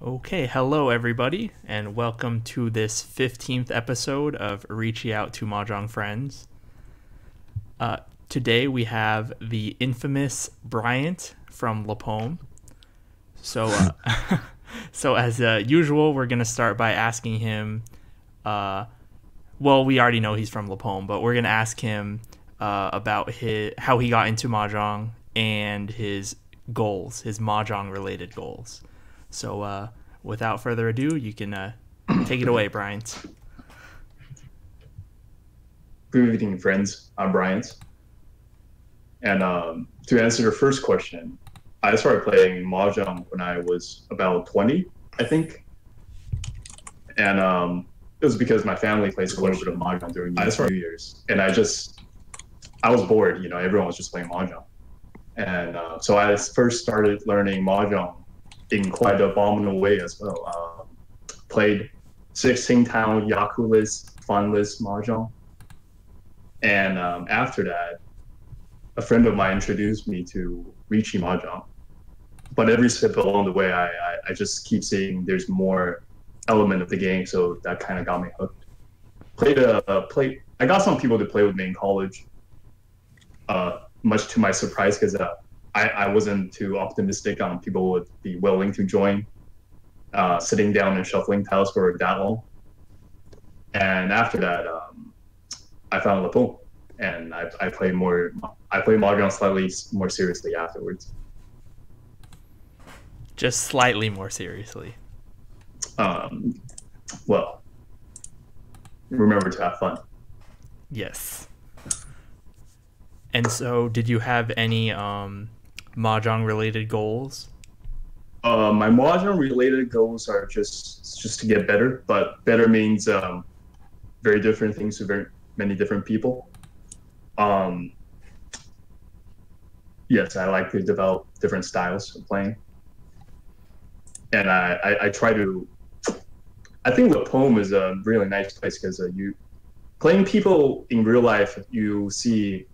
Okay, hello everybody, and welcome to this 15th episode of Riichi Out to Mahjong Friends. Today we have the infamous Bryant from LAPOM. So, so as usual, we're gonna start by asking him. Well, we already know he's from LAPOM, but we're gonna ask him about how he got into Mahjong and his goals, his Mahjong related goals. So, without further ado, you can take it away, Bryant. Good evening, friends. I'm Bryant. And to answer your first question, I started playing Mahjong when I was about 20, I think. And it was because my family plays a little bit of Mahjong during New Year's. And I was bored, everyone was just playing Mahjong. And so I first started learning Mahjong in quite an abominable way as well. Played 16 town Yaku-less, fun-less Mahjong. And after that, a friend of mine introduced me to Riichi Mahjong. But every step along the way, I just keep seeing there's more element of the game, so that kind of got me hooked. I got some people to play with me in college, much to my surprise, because I wasn't too optimistic on people would be willing to join sitting down and shuffling tiles for that long. And after that, I found LAPOM, and I played more. I played Mahjong slightly more seriously afterwards. Just slightly more seriously. Um, well, remember to have fun. Yes. And so, did you have any Mahjong related goals? My Mahjong related goals are just to get better, but better means very different things to very many different people. Um, yes, I like to develop different styles of playing, and I try to. I think the poem is a really nice place because you playing people in real life, you see,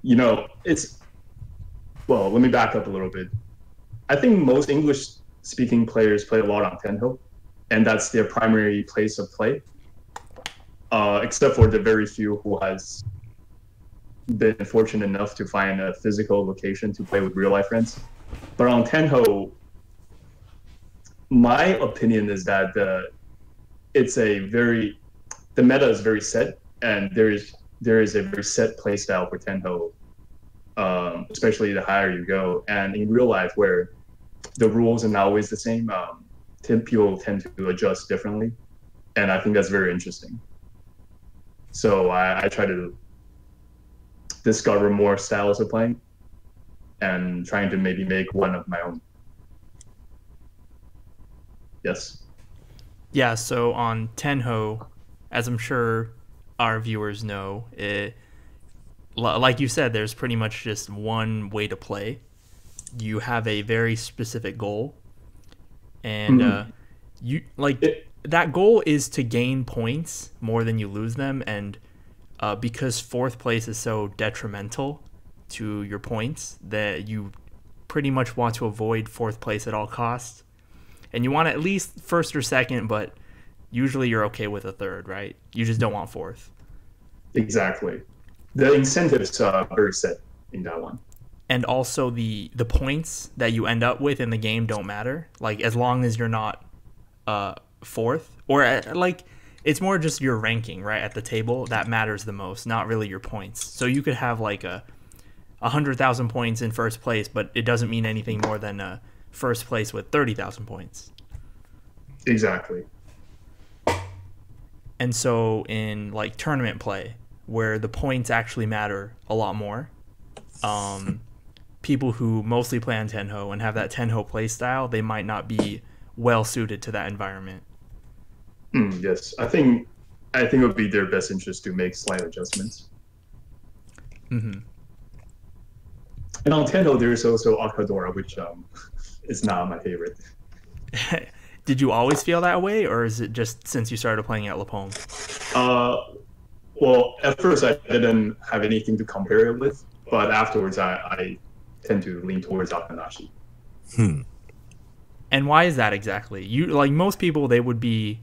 it's well. Let me back up a little bit. I think most English speaking players play a lot on Tenho, and that's their primary place of play. Except for the very few who has been fortunate enough to find a physical location to play with real life friends. But on Tenho, my opinion is that the meta is very set, and there is a very set play style for Tenho, especially the higher you go. And in real life, where the rules are not always the same, people tend to adjust differently, and I think that's very interesting. So I try to discover more styles of playing and trying to maybe make one of my own. Yes. Yeah, so on Tenho, as I'm sure our viewers know, like you said, there's pretty much just one way to play. You have a very specific goal, and you like that goal is to gain points more than you lose them, and because fourth place is so detrimental to your points, that you pretty much want to avoid fourth place at all costs, and you want at least first or second, but usually you're okay with a third, right? You just don't want fourth. Exactly. The incentives are very set in that one. And also the points that you end up with in the game don't matter. Like as long as you're not fourth, or like it's more just your ranking, right, at the table that matters the most, not really your points. So you could have like a 100,000 points in first place, but it doesn't mean anything more than first place with 30,000 points. Exactly. And so in like tournament play, where the points actually matter a lot more, people who mostly play on Tenho and have that Tenho play style, they might not be well suited to that environment. Yes, I think it would be their best interest to make slight adjustments. Mm-hmm. And on Tenho, there is also Akadora, which is not my favorite. Did you always feel that way, or is it just since you started playing at LAPOM? Well, at first I didn't have anything to compare it with, but afterwards I tend to lean towards Akanashi. And And why is that exactly? You like most people, they would be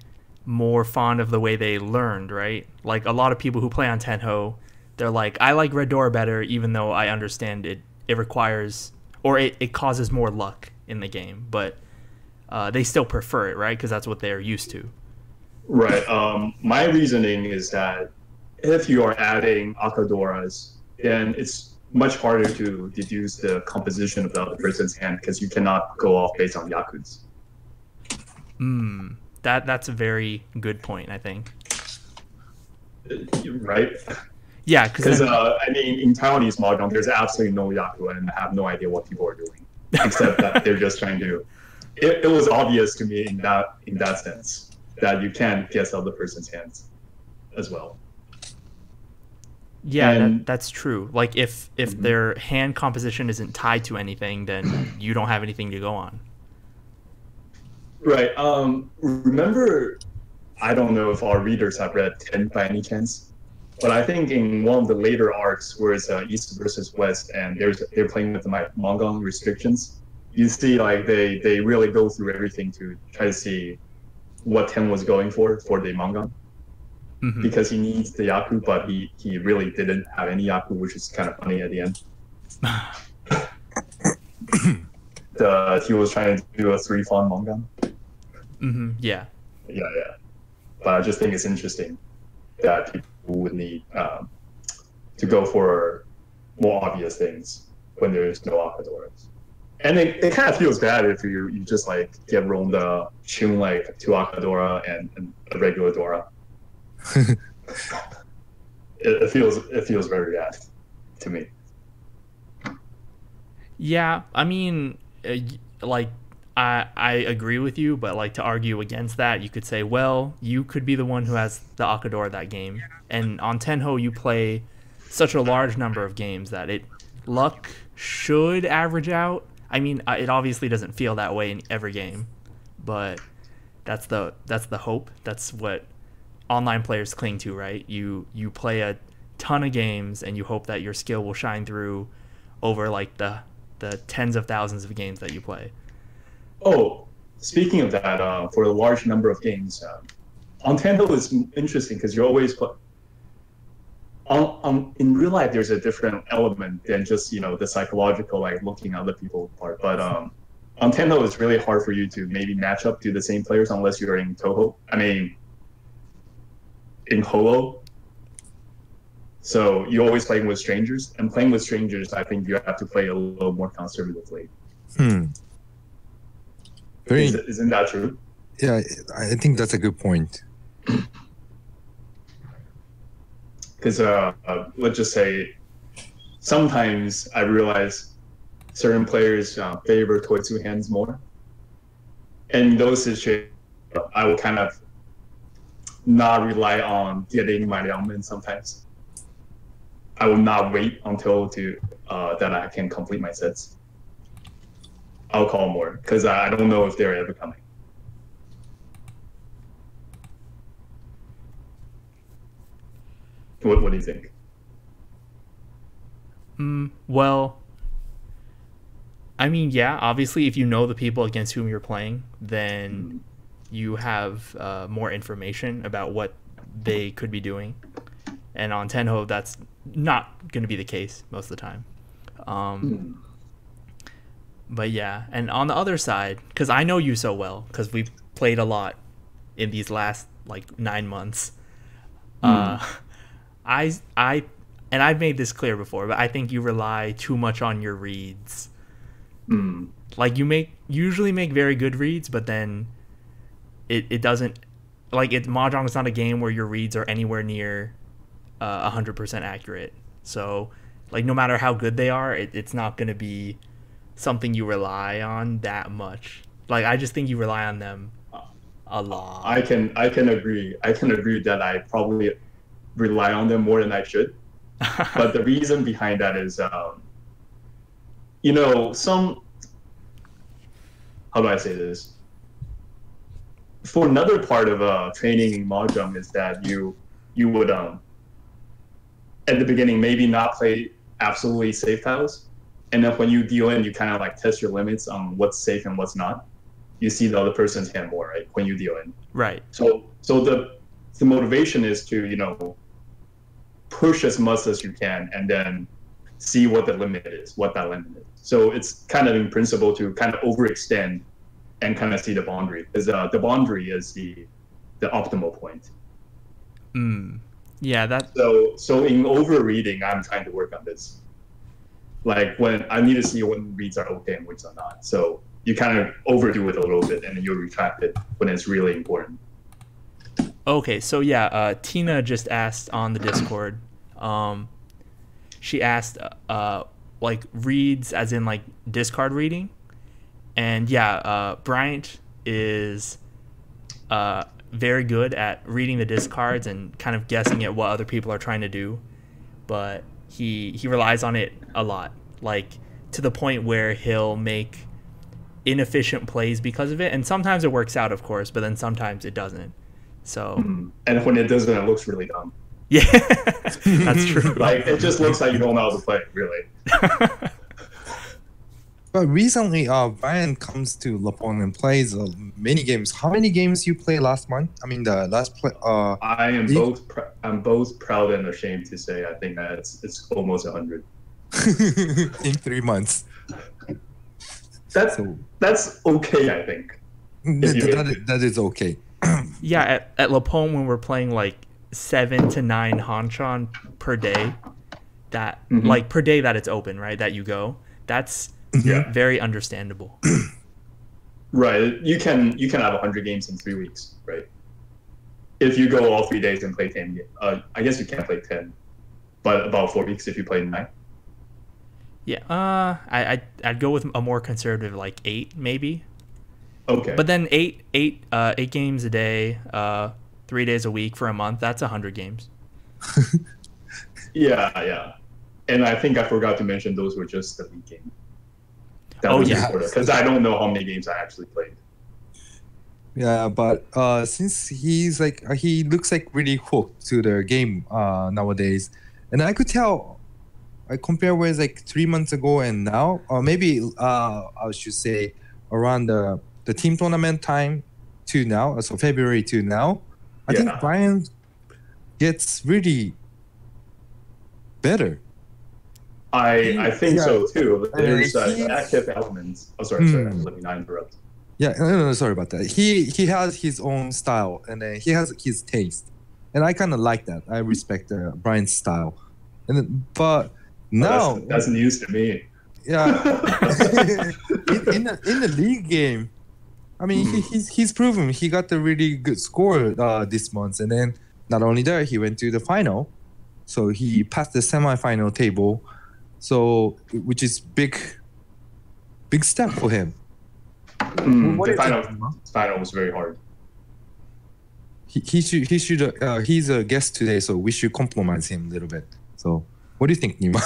more fond of the way they learned, right? Like a lot of people who play on Tenho, they're like, I like Red Door better, even though I understand it requires or it causes more luck in the game, but they still prefer it, right? Because that's what they're used to. Right. My reasoning is that if you are adding Akadoras, then it's much harder to deduce the composition of the other person's hand because you cannot go off based on Yakuts. That's a very good point, I think. Right? Yeah, because I mean, in Taiwanese Mahjong, there's absolutely no Yaku, and I have no idea what people are doing, except that they're just trying to. It was obvious to me in that sense that you can guess out the person's hands as well. Yeah, that's true. Like if their hand composition isn't tied to anything, then you don't have anything to go on. Right. Remember, I don't know if our readers have read 10 by any chance, but I think in one of the later arcs where it's East versus West and they're playing with the Mahjong restrictions, you see like they really go through everything to try to see what Ten was going for the Mahjong. Because he needs the Yaku, but he really didn't have any Yaku, which is kind of funny at the end. He was trying to do a 3-fun Mahjong. Yeah. Yeah. But I just think it's interesting that people would need to go for more obvious things when there's no Akadoras. And it kind of feels bad if you just like get rolled Chun like 2 Akadora and a regular Dora. it feels very bad to me. Yeah, I mean, like I agree with you, but like to argue against that, you could say, well, you could be the one who has the Akadora that game, and on Tenho you play such a large number of games that luck should average out. I mean, it obviously doesn't feel that way in every game, but that's the hope. That's what online players cling to, right? You play a ton of games and you hope that your skill will shine through over like the tens of thousands of games that you play. Oh, speaking of that, for a large number of games, on Tenho is interesting because you always play. In real life, there's a different element than just the psychological like looking at other people part. But on Tenho, it's really hard for you to maybe match up to the same players unless you're in Toho. I mean, in Holo. So you're always playing with strangers, and playing with strangers, I think you have to play a little more conservatively. Isn't that true? Yeah, I think that's a good point. Because let's just say, sometimes I realize certain players favor Toitsu hands more. And in those situations, I will kind of not rely on getting my element sometimes. I will not wait until that I can complete my sets. I'll call more because I don't know if they're ever coming. What do you think? Well, I mean, yeah, obviously if you know the people against whom you're playing, then you have more information about what they could be doing. And on Tenho, that's not going to be the case most of the time. But yeah, and on the other side, because I know you so well, because we've played a lot in these last like 9 months, and I've made this clear before, but I think you rely too much on your reads. Like you usually make very good reads, but then it doesn't, like Mahjong is not a game where your reads are anywhere near 100% accurate. So like no matter how good they are, it's not going to be something you rely on that much. Like I just think you rely on them a lot. I can agree. I can agree that I probably rely on them more than I should. But the reason behind that is, how do I say this? For another part of training in Mahjong is that you would at the beginning maybe not play absolutely safe tiles, and then when you deal in, you kind of like test your limits on what's safe and what's not. you see the other person's hand more, right? When you deal in. Right. So the motivation is to, you know, push as much as you can and then see what the limit is, what that limit is. So it's kind of in principle to kind of overextend and kind of see the boundary, because the boundary is the optimal point. Yeah, that. So in overreading, I'm trying to work on this. Like when I need to see when reads are okay and which are not. So you kind of overdo it a little bit, and then you retract it when it's really important. Okay, so yeah, Tina just asked on the Discord. She asked, like reads as in like discard reading, and yeah, Bryant is very good at reading the discards and kind of guessing at what other people are trying to do, but he relies on it a lot, like to the point where he'll make inefficient plays because of it, and sometimes it works out, of course, but then sometimes it doesn't. So and when it doesn't, it looks really dumb. Yeah, that's true. Like it just looks like you don't know how to play, really. But recently, Brian comes to LAPOM and plays many games. How many games you play last month? I mean, the last play. I am both proud and ashamed to say I think that it's almost 100 in 3 months. That's okay, I think. That is okay. Yeah, at LAPOM when we're playing like 7 to 9 Hanchan per day, that like per day that it's open, right? That you go. That's very understandable. Right. You can have 100 games in 3 weeks, right? If you go all 3 days and play 10 games. I guess you can't play 10, but about 4 weeks if you play 9. Yeah. I'd go with a more conservative, like 8 maybe. Okay. But then 8 games a day, 3 days a week for a month. That's 100 games. Yeah. And I think I forgot to mention those were just the league game. Because I don't know how many games I actually played. Yeah, but since he's like he looks like really hooked to the game nowadays, and I could tell. I compare with like 3 months ago and now, or maybe I should say around the team tournament time to now, so February to now. I think Brian gets really better. I think so too. There's active elements. Oh, sorry. Let me not interrupt. Yeah, no, sorry about that. He has his own style, and then he has his taste, and I kind of like that. I respect Brian's style, but now that's news to me. Yeah, in the league game, I mean, he's proven he got a really good score this month, and then not only that, he went to the final, so he passed the semifinal table. So, which is big step for him. The final was very hard. He should. He's a guest today, so we should compliment him a little bit. So, what do you think, Nima?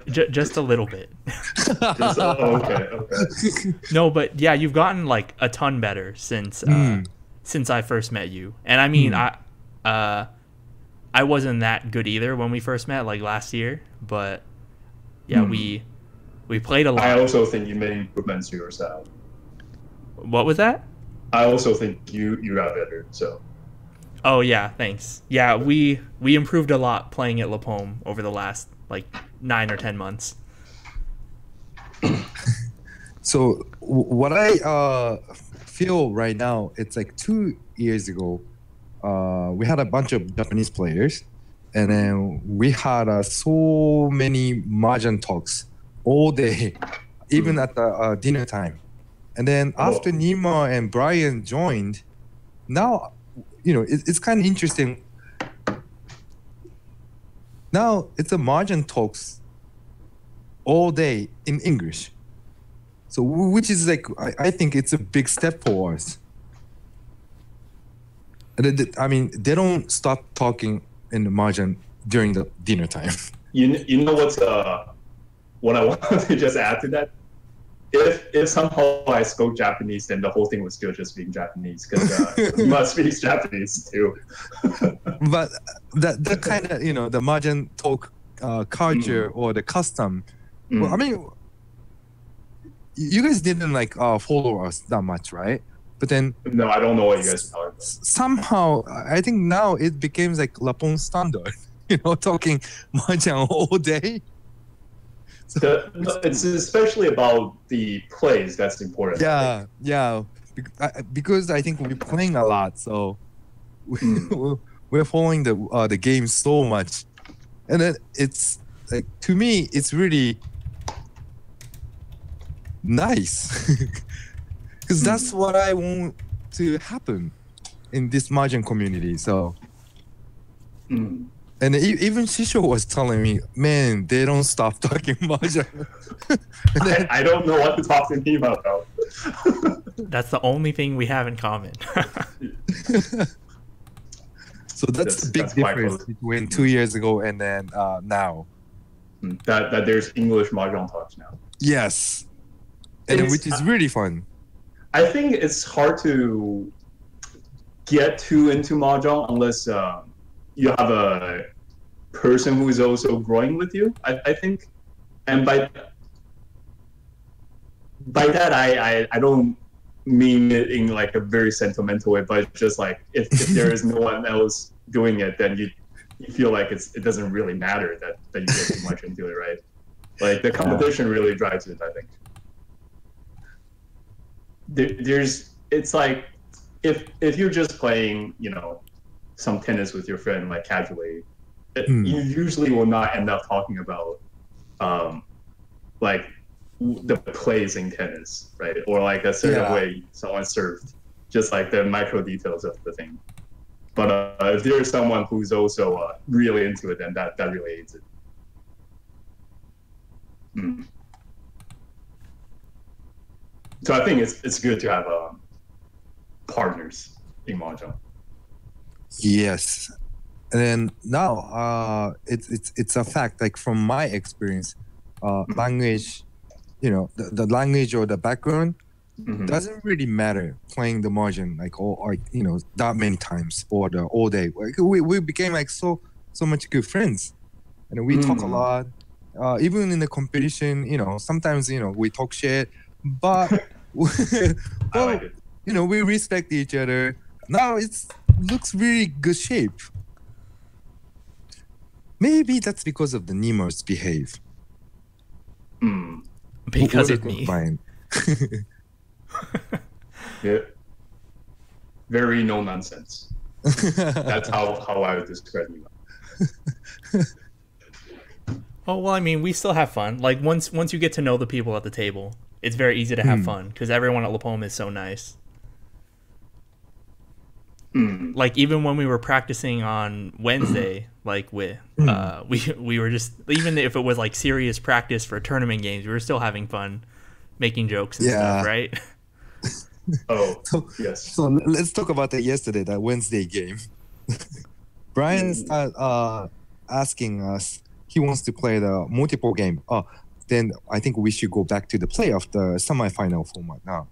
Just a little bit. Okay. No, but yeah, you've gotten like a ton better since I first met you, and I mean, I wasn't that good either when we first met, like last year, but. Yeah, we played a lot. I also think you made improvements to yourself. What was that? I also think you got better. So. Oh yeah, thanks. Yeah, we improved a lot playing at LAPOM over the last like 9 or 10 months. So what I feel right now, it's like 2 years ago, we had a bunch of Japanese players. And then we had so many Mahjong talks all day, even at the dinner time. And then after Nima and Brian joined, now, it's kind of interesting. Now it's a Mahjong talks all day in English. So, which is like, I think it's a big step for us. I mean, they don't stop talking in the Mahjong during the dinner time. You know what I want to just add to that? If somehow I spoke Japanese, then the whole thing would still just be Japanese, because Nima speaks Japanese too. But that kind of, the Mahjong talk culture or the custom, well, I mean, you guys didn't like follow us that much, right? But then No, I don't know what you guys are talking about. somehow I think now it became like LAPOM standard. Talking Mahjong all day. It's especially about the plays that's important. Yeah. Because I think we're playing a lot, so we're following the game so much, and then it's like, to me it's really nice because that's what I want to happen in this Mahjong community. So. And even Shisho was telling me, man, they don't stop talking Mahjong. I don't know what to talk to him about. That's the only thing we have in common. So that's the big difference between 2 years ago and then now. That there's English Mahjong talks now. Yes. And which is really fun. I think it's hard to get too into Mahjong unless you have a person who is also growing with you, I think. And by that, I don't mean it in like a very sentimental way, but just like if there is no one else doing it, then you feel like it doesn't really matter that you get too much into it, right? Like the competition really drives it, I think. It's like if you're just playing, some tennis with your friend, like casually, you usually will not end up talking about like the plays in tennis, right? Or like a certain way someone served, just like the micro details of the thing. But if there's someone who's also really into it, then that really aids it. So I think it's good to have partners in Mahjong. Yes, and then now it's a fact. Like from my experience, language, the language or the background doesn't really matter playing the Mahjong that many times or the all day. Like we became like so much good friends, and we talk a lot. Even in the competition, sometimes we talk shit, but we respect each other. Now it's looks really good shape. Maybe that's because of the Nemers behave. Because of me. Yeah. Very no nonsense. That's how I would describe you. Oh, well, I mean, we still have fun. Like once you get to know the people at the table, it's very easy to have fun because everyone at LAPOM is so nice. Like even when we were practicing on Wednesday, like we were just, even if it was like serious practice for tournament games, we were still having fun, making jokes and stuff, right? Yes. So let's talk about that Wednesday game. Brian started asking us, he wants to play the multiple game. Then I think we should go back to the playoff, the semifinal format now.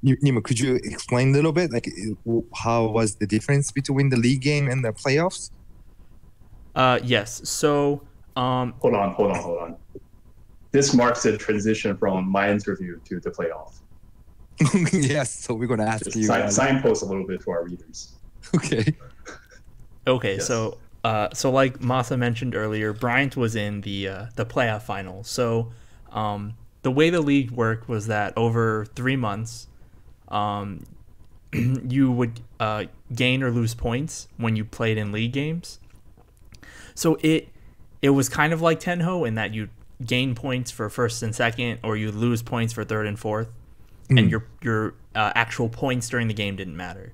Nima, could you explain a little bit, like how was the difference between the league game and the playoffs? Yes. So, hold on. This marks a transition from my interview to the playoff. Yes. So we're gonna ask you. Signpost a little bit to our readers. Okay. Yes. So like Masa mentioned earlier, Bryant was in the playoff final. So, the way the league worked was that over 3 months, you would gain or lose points when you played in league games. So it was kind of like Tenho in that you gain points for first and second, or you lose points for third and fourth, and your actual points during the game didn't matter.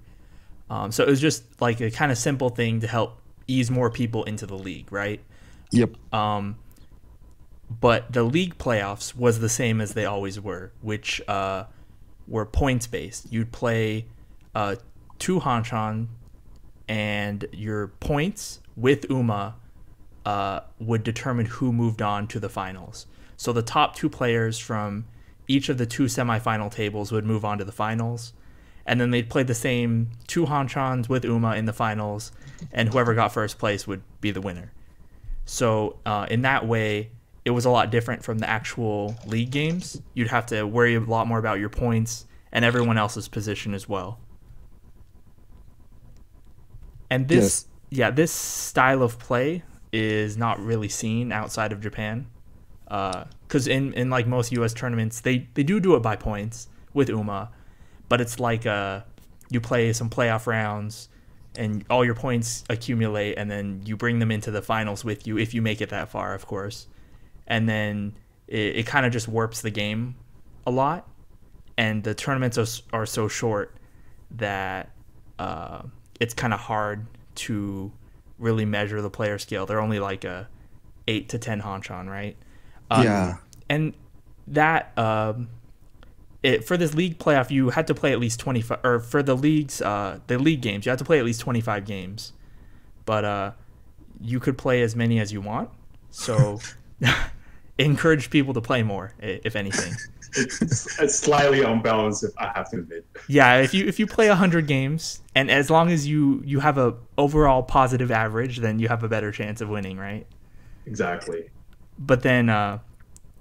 So it was just like a kind of simple thing to help ease more people into the league, right? Yep. But the league playoffs was the same as they always were, which were points based. You'd play 2 Hanchan, and your points with Uma would determine who moved on to the finals. So the top 2 players from each of the 2 semifinal tables would move on to the finals, and then they'd play the same 2 Hanchans with Uma in the finals, and whoever got first place would be the winner. So in that way, it was a lot different from the actual league games. You'd have to worry a lot more about your points and everyone else's position as well. And this style of play is not really seen outside of Japan. Because in like most U.S. tournaments, they do it by points with UMA, but it's like you play some playoff rounds, and all your points accumulate, and then you bring them into the finals with you if you make it that far, of course. And then it kind of just warps the game a lot, and the tournaments are so short that it's kind of hard to really measure the player skill. They're only like a 8 to 10 hanchan, right? And that for this league playoff, you had to play at least 25, or for the leagues, the league games, you had to play at least 25 games, but you could play as many as you want. So encourage people to play more, if anything. It's slightly unbalanced, if I have to admit. Yeah, if you play 100 games, and as long as you have a overall positive average, then you have a better chance of winning, right? Exactly. But then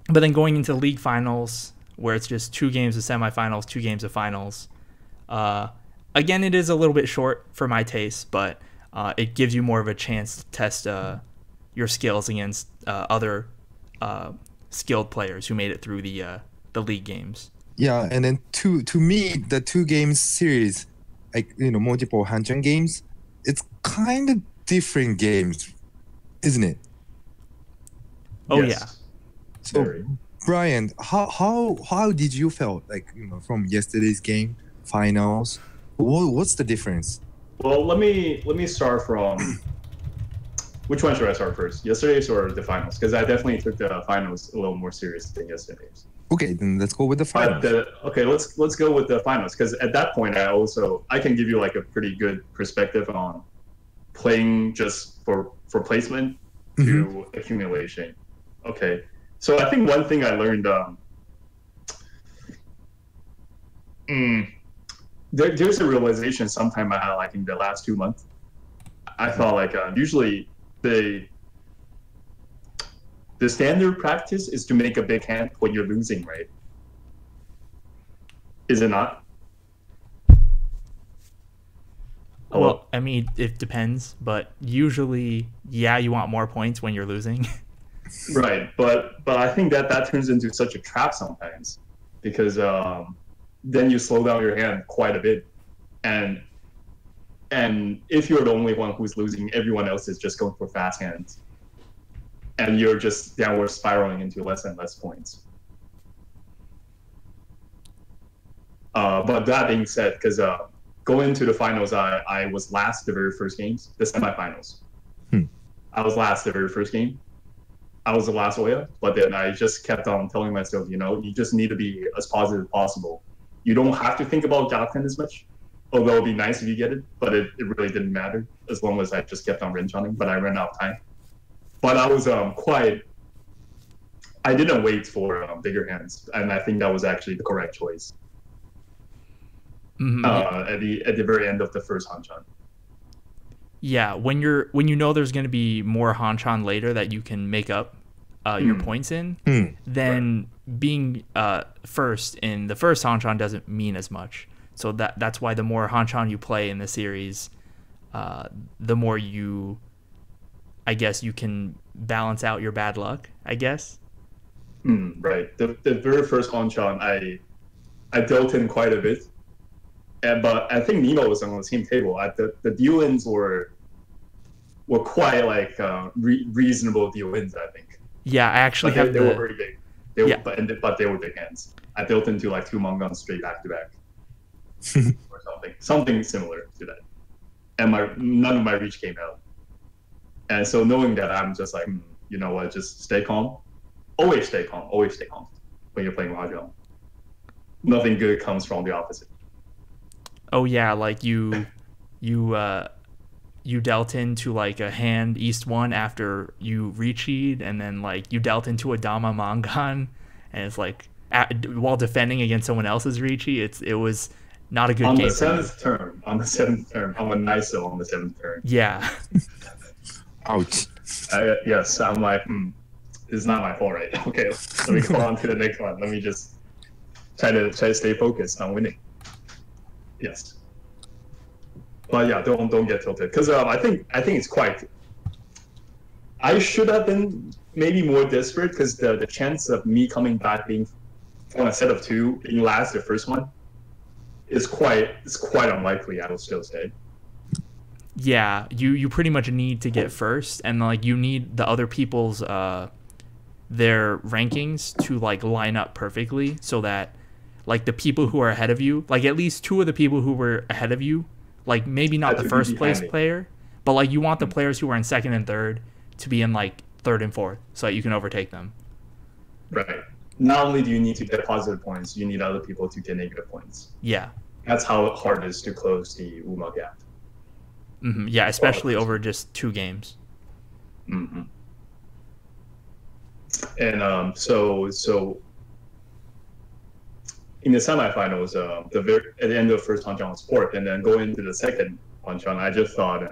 going into league finals, where it's just 2 games of semifinals, 2 games of finals. Again, it is a little bit short for my taste, but it gives you more of a chance to test your skills against other skilled players who made it through the league games. Yeah, and then to me, the 2 games series, like multiple Hanchan games, it's kind of different games, isn't it? Oh yes. Yeah. So, Very. Bryant, how did you feel like from yesterday's game finals? What's the difference? Well, let me start from which one should I start first? Yesterday's or the finals? Because I definitely took the finals a little more serious than yesterday's. Okay, then let's go with the finals. Okay, let's go with the finals, because at that point I can give you like a pretty good perspective on playing just for placement to accumulation. Okay, so I think one thing I learned, there's a realization sometime I had like in the last 2 months. I thought like usually the standard practice is to make a big hand when you're losing, right? Is it not? Hello? Well, I mean, it depends, but usually, yeah, you want more points when you're losing. Right, but I think that turns into such a trap sometimes, because then you slow down your hand quite a bit, and if you're the only one who's losing, everyone else is just going for fast hands, and you're just downward spiraling into less and less points. But that being said, because going into the finals, I was last the very first games, the semifinals. I was last the very first game. I was the last Oya, but then I just kept on telling myself, you just need to be as positive as possible. You don't have to think about Japan as much, although it'd be nice if you get it, but it really didn't matter as long as I just kept on rinchonning, but I ran out of time. But I was I didn't wait for bigger hands, and I think that was actually the correct choice. At the very end of the first hanchan. Yeah, when you know there's going to be more hanchan later that you can make up your points in, then being first in the first hanchan doesn't mean as much. So that's why the more hanchan you play in the series, the more I guess you can balance out your bad luck, I guess. Right. The very first hanchan, I dealt in quite a bit. But I think Nemo was on the same table. The deal-ins were quite like reasonable deal-ins, I think. Yeah, I actually they were very big. But they were big hands. I dealt into like 2 Mangan straight back to back, or something similar to that. And none of my reach came out. And so knowing that, I'm just like, you know what? Just stay calm. Always stay calm. Always stay calm when you're playing Mahjong. Nothing good comes from the opposite. Oh yeah, like you dealt into like a hand East 1 after you Riichi'd, and then like you dealt into a Dama Mangan, and it's like while defending against someone else's Riichi, it was not a good game. On the seventh turn, I'm a Niso on the 7th turn. Yeah. Ouch. Yes, I'm like, is not my fault, right? Okay, let me go on to the next one. Let me just try to stay focused on winning. Yes. But yeah, don't get tilted because I think it's quite. I should have been maybe more desperate because the chance of me coming back being on a set of two being last the first one is quite unlikely. I would still say. Yeah, you pretty much need to get first, and like you need the other people's their rankings to like line up perfectly so that like the people who are ahead of you, like at least two of the people who were ahead of you, like maybe not the first place player, but like you want the players who are in second and third to be in like third and fourth so that you can overtake them. Right. Not only do you need to get positive points, you need other people to get negative points. Yeah. That's how hard it is to close the UMA gap. Mm-hmm. Yeah, especially over just 2 games. Mm-hmm. And so in the semifinals, at the end of the first Mahjong was fourth, and then going into the second Mahjong, I just thought,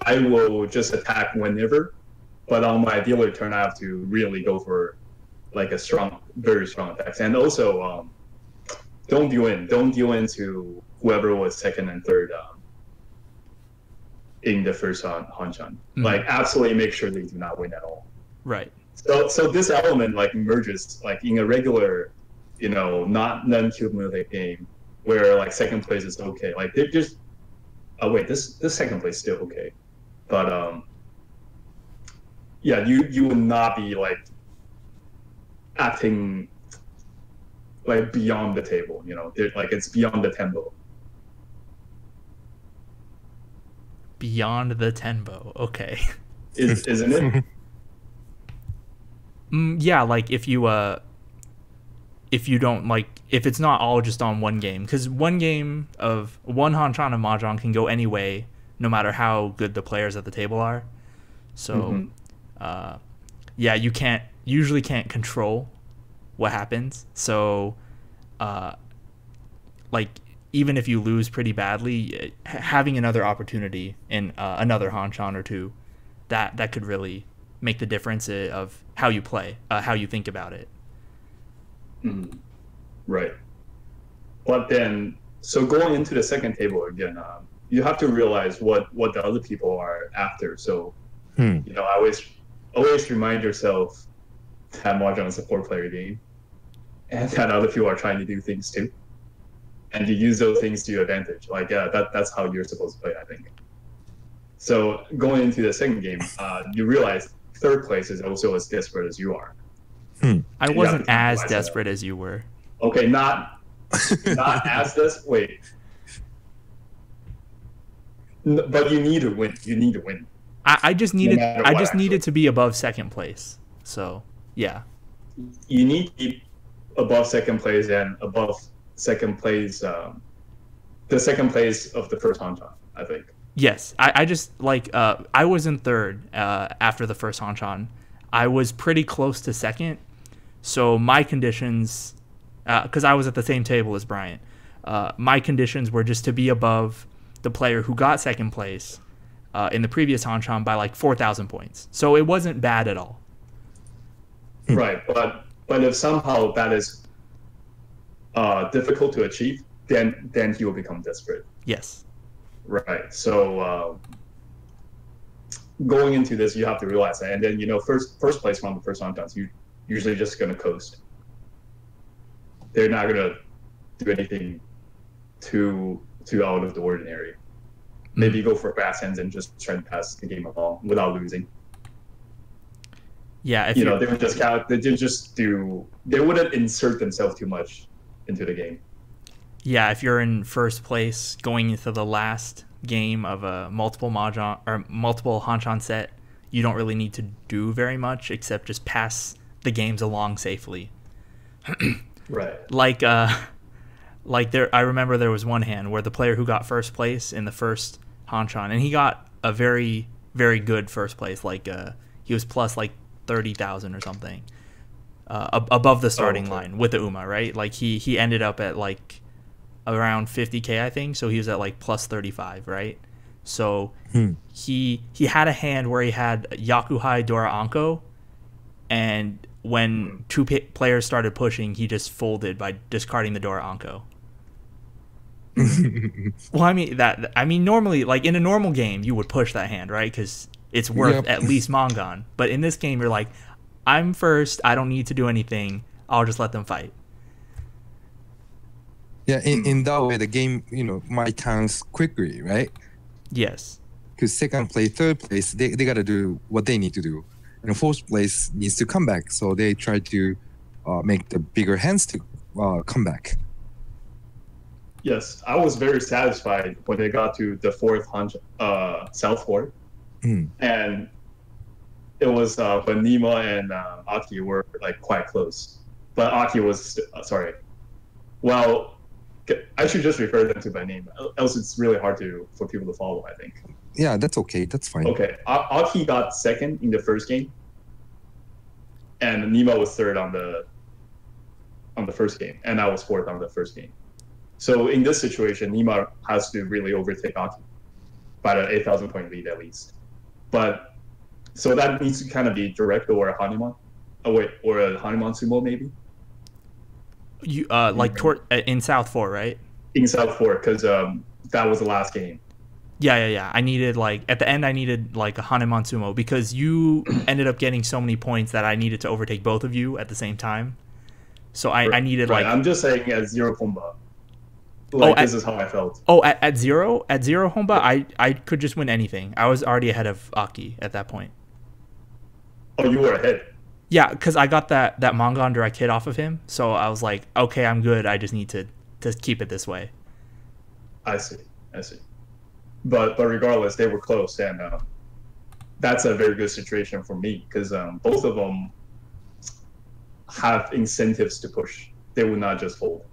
I will just attack whenever, but on my dealer turn, I have to really go for like a very strong attacks, and also don't deal into whoever was second and third in the first Mahjong. Mm-hmm. Like absolutely make sure they do not win at all. Right. So this element like emerges like in a regular, not non-cumulative game where like second place is okay. Like they're just this second place is still okay. But yeah, you will not be like acting like beyond the table, like it's beyond the tempo. Beyond the tempo, okay. Isn't it? Yeah, like if you don't like, if it's not all just on one game, because one game of one Hanchan of Mahjong can go any way, no matter how good the players at the table are. So, yeah, you usually can't control what happens. So, like even if you lose pretty badly, having another opportunity in another Hanchan or two, that could really make the difference of how you play, how you think about it. Right. But then, so going into the second table again, you have to realize what the other people are after. So, always remind yourself that Mahjong is a 4-player game, and that other people are trying to do things too, and you use those things to your advantage. Like, that's how you're supposed to play, I think. So going into the second game, you realize third place is also as desperate as you are. I wasn't as desperate as you were. Okay, not as this. Wait, but you need to win. You need to win. I just needed to be above second place. So yeah, you need to be above second place and above second place. The second place of the first Hanchan, I think. Yes, I just like I was in third after the first Hanchan. I was pretty close to second, so my conditions, because I was at the same table as Bryant, my conditions were just to be above the player who got second place in the previous Hanchan by like 4,000 points. So it wasn't bad at all. Right, but if somehow that is difficult to achieve, then he will become desperate. Yes. Right. So going into this, you have to realize that, and then first place from the first Hanchans, you usually just gonna coast. They're not gonna do anything too out of the ordinary. Maybe go for fast hands and just try to pass the game along without losing. Yeah, they would they wouldn't insert themselves too much into the game. Yeah, if you're in first place going into the last game of a multiple Mahjong or multiple Hanchan set, you don't really need to do very much except just pass the games along safely. Right. Like there, I remember there was one hand where the player who got first place in the first Hanchan, and he got a very, very good first place. Like he was plus like 30,000 or something above the starting line with the UMA, right? Like he ended up at like around 50K, I think. So he was at like plus 35, right? So he had a hand where he had Yakuhai Dora Anko, and when two players started pushing, he just folded by discarding the Dora Anko. Well, I mean, normally, like in a normal game, you would push that hand, right? Because it's worth at least Mongon. But in this game, you're like, I'm first. I don't need to do anything. I'll just let them fight. Yeah, in that way, the game, might turns quickly, right? Yes. Because second place, third place, they got to do what they need to do. And fourth place needs to come back. So they try to make the bigger hands to come back. Yes, I was very satisfied when they got to the fourth South Fort. And it was when Nima and Aki were like quite close. But Aki was, sorry. Well, I should just refer them to by name. Else it's really hard for people to follow, I think. Yeah, that's okay. That's fine. Okay. Aki got second in the first game. And Nima was third on the first game. And I was fourth on the first game. So in this situation, Nima has to really overtake Aki by the 8,000 point lead at least. But so that needs to kind of be direct or a Hanuman. Or a Hanuman sumo maybe. You in South Fort, right? In South Fort, because that was the last game. Yeah. I needed at the end, I needed like a Hanuman sumo because you ended up getting so many points that I needed to overtake both of you at the same time. So I needed I'm just saying at zero Honba. This is how I felt. Oh, at zero Honba, I could just win anything. I was already ahead of Aki at that point. Oh, you were ahead. Yeah, because I got that Mongon direct hit off of him, so I was like, okay, I'm good. I just need to keep it this way. I see. But regardless, they were close, and that's a very good situation for me because both of them have incentives to push. They would not just fold.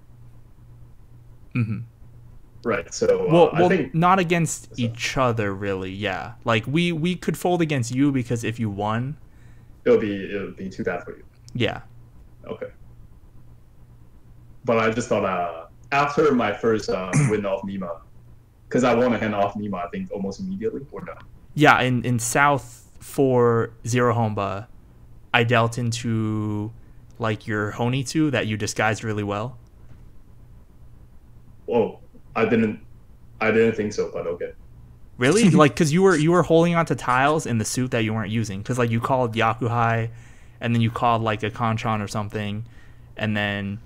Mm-hmm. Right. So well, I think not against each other, really. Yeah, like we could fold against you because if you won, it'll be too bad for you. Yeah. Okay. But I just thought after my first win off Nima, because I won a hand off Nima, I think almost immediately or no. Yeah, in South for Zero Honba, I dealt into like your Honitsu that you disguised really well. Oh, I didn't think so, but okay. Really? Like, because you were holding onto tiles in the suit that you weren't using. Because like you called Yakuhai, and then you called like a Kanchan or something, and then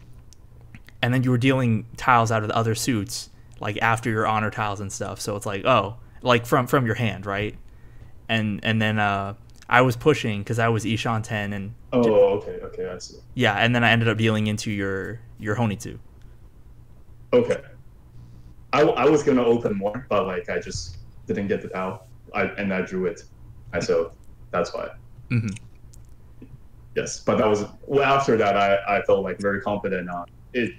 you were dealing tiles out of the other suits like after your honor tiles and stuff. So it's like, oh, like from your hand, right? And then I was pushing because I was Ishan 10 and. Oh, okay, I see. Yeah, and then I ended up dealing into your Honitsu. Okay. I was gonna open more, but like I just didn't get the towel, and I drew it, and so that's why. Mm-hmm. Yes, but that was after that. I felt like very confident on it.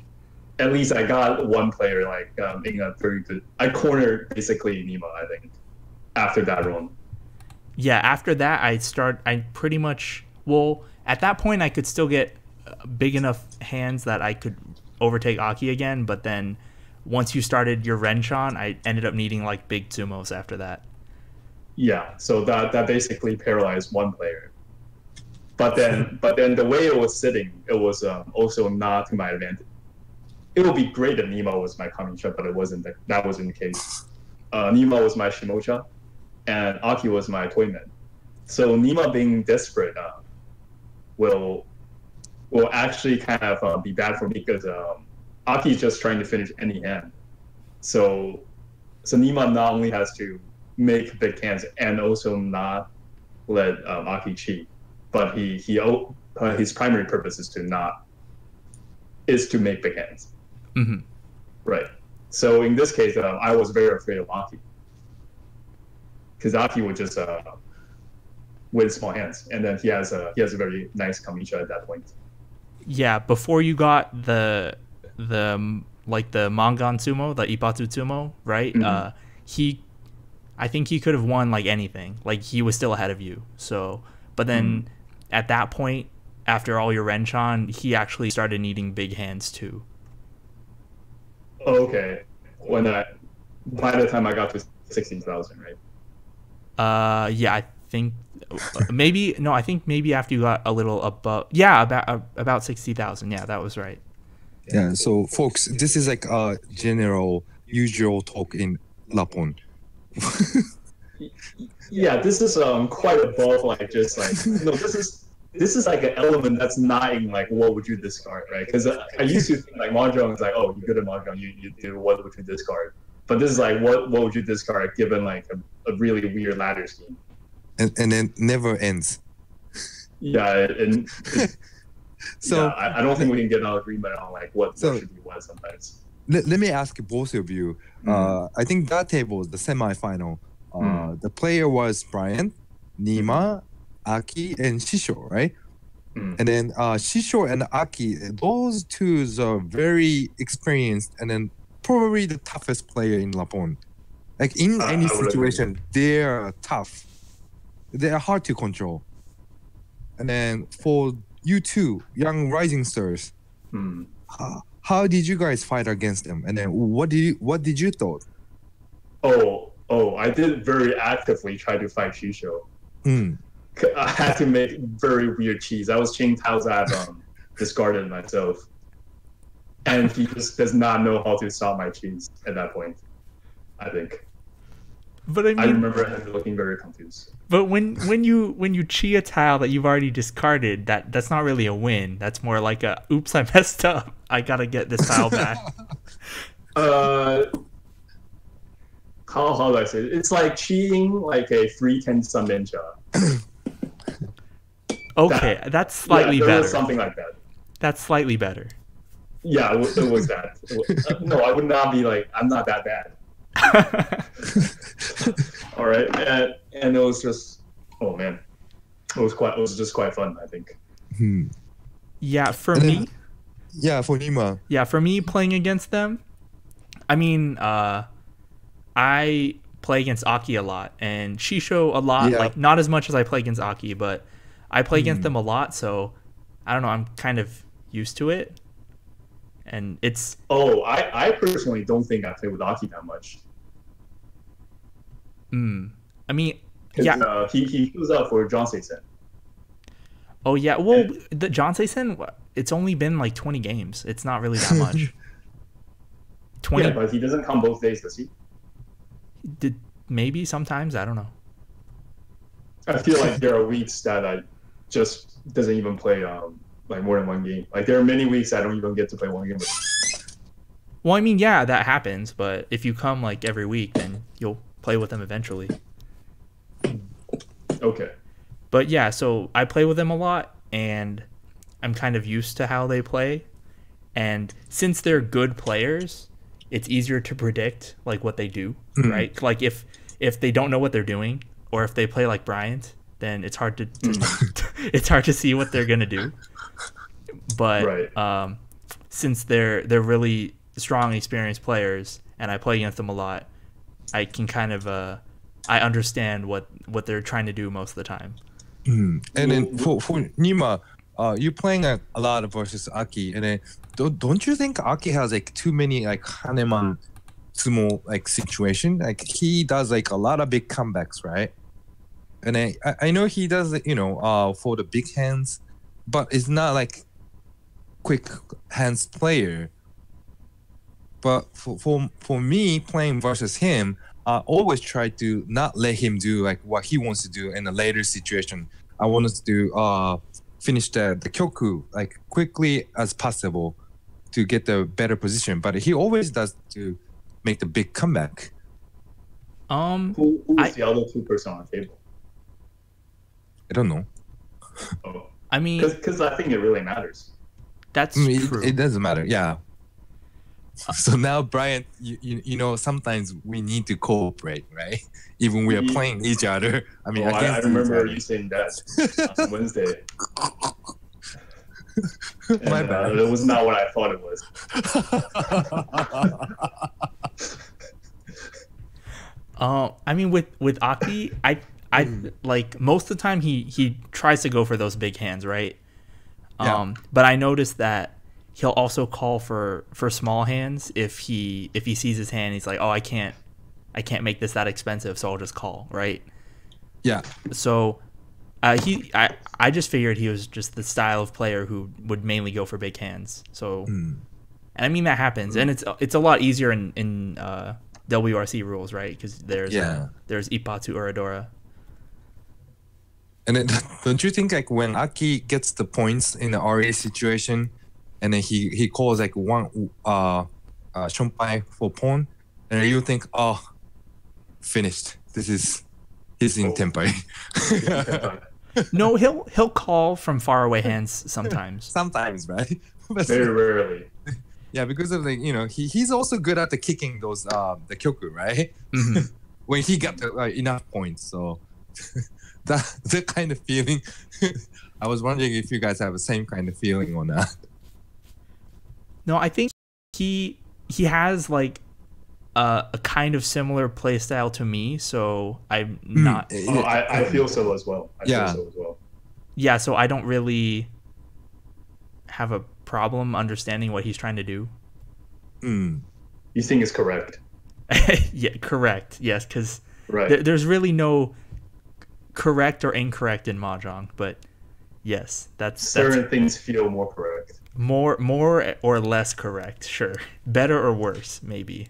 At least I got one player like in a very good. I cornered basically Nima, I think, after that run. Yeah, after that I pretty much at that point I could still get big enough hands that I could overtake Aki again, but then. Once you started your Renshan, I ended up needing like big sumos after that. Yeah, so that basically paralyzed one player. But then the way it was sitting, it was also not to my advantage. It would be great if Nima was my Kamisha, but it wasn't. That wasn't the case. Nima was my Shimocha, and Aki was my Toyman. So Nima being desperate will actually kind of be bad for me because. Aki's just trying to finish any hand. So Nima not only has to make big hands and also not let Aki cheat, but his primary purpose is to make big hands. Mm-hmm. Right. So in this case, I was very afraid of Aki because Aki would just win small hands, and then he has a very nice Kamisha at that point. Yeah, before you got the Mongon sumo, the Ipatsu sumo, right? Mm-hmm. I think he could have won like anything. Like he was still ahead of you. So, but then at that point, after all your Renshan, he actually started needing big hands too. Oh, okay. By the time I got to 60,000, right? Yeah, I think maybe no, I think maybe after you got a little above, yeah, about 60,000. Yeah, that was right. Yeah. So, folks, this is like a general, usual talk in Lapon. Yeah, this is quite above like just like no, this is like an element that's not in like what would you discard, right? Because I used to think like Mahjong is like, oh, you're good at Mahjong, you do what would you discard, but this is like what would you discard given like a really weird ladder scheme. And then never ends. Yeah, and So yeah, I don't think we can get an agreement on like what should be what sometimes. let me ask both of you. I think that table, the semifinal, the player was Bryant, Nima, Aki, and Shisho, right? And then Shisho and Aki, those two are very experienced, and then probably the toughest player in Lapon. Like in any situation, they are tough. They are hard to control. And then for you two, young rising stars, how did you guys fight against them? And then what did you thought? Oh, I did very actively try to fight Shisho. I had to make very weird cheese. I was chained tiles that discarded myself. And he just does not know how to stop my cheese at that point, I think. But I mean, I remember him looking very confused. But when you chi a tile that you've already discarded, that's not really a win. That's more like a oops, I messed up. I gotta get this tile back. How do I say it? It's like cheating like a 310 Sun Ninja. Okay, that's slightly better. Something like that. That's slightly better. Yeah, it was that. No, I would not be like, I'm not that bad. All right, and it was just, oh man, it was just quite fun, I think. Yeah, for me. Yeah, for Nima. Yeah, for me playing against them, I mean, I play against Aki a lot and Shisho a lot. Yeah. Like not as much as I play against Aki, but I play against them a lot, so I don't know. I'm kind of used to it, and it's. Oh, I personally don't think I play with Aki that much. I mean, yeah. He goes out for John Sen. Oh yeah, well, the John Sen, it's only been like 20 games. It's not really that much. 20. Yeah, but he doesn't come both days, does he? Maybe sometimes, I don't know. I feel like there are weeks that I just doesn't even play like more than one game. Like there are many weeks I don't even get to play one game with him. Well, I mean, yeah, that happens, but if you come like every week, then you'll play with them eventually. Okay. But yeah, so I play with them a lot, and I'm kind of used to how they play. And since they're good players, it's easier to predict like what they do, right? Like if they don't know what they're doing, or if they play like Bryant, then it's hard to it's hard to see what they're gonna do. But since they're really strong, experienced players, and I play against them a lot, I can kind of I understand what they're trying to do most of the time. And then for Nima, you're playing a lot versus Aki, and then don't you think Aki has like too many like Haneman sumo like situation? Like he does like a lot of big comebacks, right? And I know he does for the big hands, but it's not like quick hands player. But for me playing versus him, I always try to not let him do like what he wants to do in a later situation. I want us to finish the kyoku like quickly as possible to get the better position. But he always does to make the big comeback. Who's the other 2 person on the table? I don't know. Oh, I mean, because I think it really matters. That's true. It doesn't matter. Yeah. So now, Bryant, you know, sometimes we need to cooperate, right? Even we are playing each other. I mean, I remember you saying that on Wednesday. My bad. It was not what I thought it was. I mean, with Aki, I like most of the time he tries to go for those big hands, right? But I noticed that he'll also call for small hands if he sees his hand. He's like, oh, I can't I can't make this that expensive, so I'll just call, right? Yeah. So I just figured he was just the style of player who would mainly go for big hands. So, and I mean that happens, and it's a lot easier in WRC rules, right? Because there's Ippatsu Uradora. And then, don't you think like when Aki gets the points in the RA situation, and then he calls like one shonpai for pawn, and you think, oh, finished. He's in tempai. No, he'll call from faraway hands sometimes. Sometimes, right? Very rarely. Yeah, because of he's also good at the kicking those the kyoku, right? Mm-hmm. When he got enough points, so that kind of feeling. I was wondering if you guys have the same kind of feeling or not. No, I think he has like a kind of similar play style to me, so I'm not. Oh, I feel so as well. Yeah, so I don't really have a problem understanding what he's trying to do. You think it's correct? Yeah, correct. Yes, because right. There's really no correct or incorrect in Mahjong, but yes, that's certain things feel more correct. More or less correct, sure. Better or worse, maybe.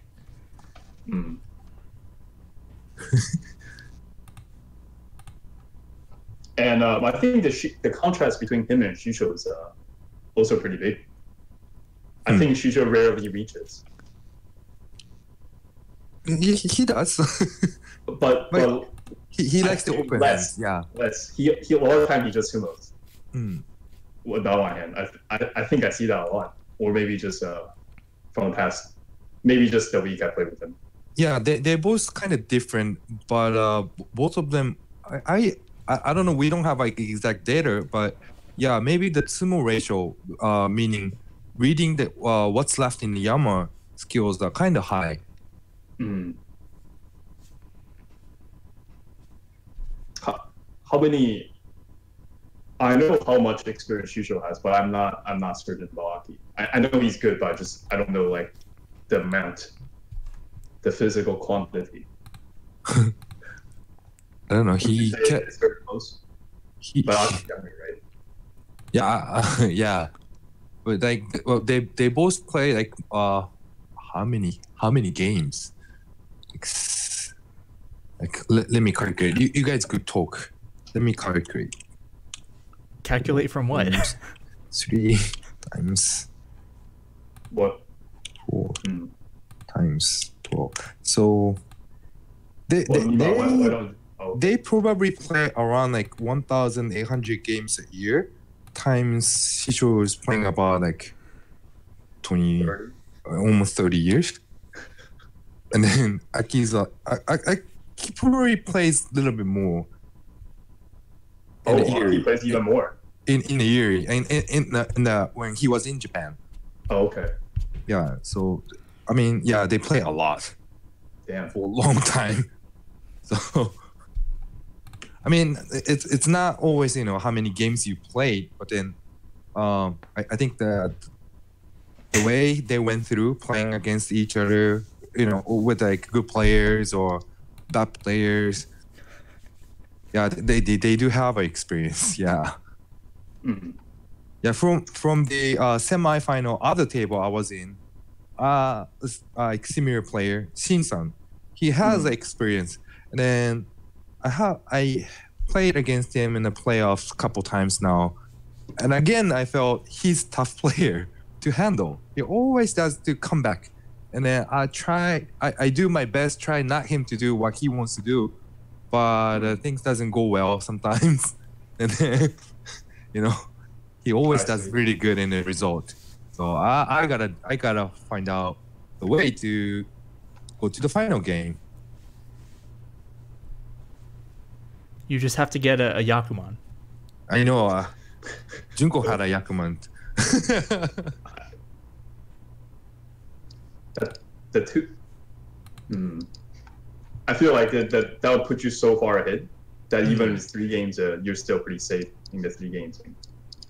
And I think the contrast between him and Shisho is also pretty big. I think Shisho rarely reaches. He does. but he likes to open hands. Yeah. Less. He a lot of time he just humos. With that one hand, I think I see that a lot, or maybe just from the past, maybe just the week I played with him. Yeah, they're both kind of different, but both of them, I don't know. We don't have like exact data, but yeah, maybe the tsumo ratio, meaning reading the what's left in the yama skills are kind of high. How many? I know how much experience Shisho has, but I'm not certain about Aki. I know he's good, but I don't know like the amount, the physical quantity. I don't know. It's very close. But Aki's younger, right? Yeah, yeah. But like, well, they both play like how many games? Like let me calculate. You guys could talk. Let me calculate. Calculate from what? 3 times what? 4 times 12. So they probably play around like 1,800 games a year. Times Shisho is playing about like 20, almost 30 years. And then Aki's he probably plays a little bit more. He plays even more in a year, in the when he was in Japan. Oh, okay. Yeah, so I mean, yeah, they play a lot. Damn. For a long time. So I mean, it's not always how many games you played, but then I think that the way they went through playing against each other, with like good players or bad players. Yeah, they do have an experience. Yeah. Yeah, from the semi-final other table I was in, like similar player Shin-san, he has experience, and then I played against him in the playoffs a couple times now, and again I felt he's tough player to handle. He always does to come back, and then I do my best, try not him to do what he wants to do. But things doesn't go well sometimes, and then he always does really good in the result. So I gotta find out the way to go to the final game. You just have to get a Yakuman. I know. Junko had a Yakuman. The two. I feel like that would put you so far ahead that even in 3 games, you're still pretty safe in the 3 games.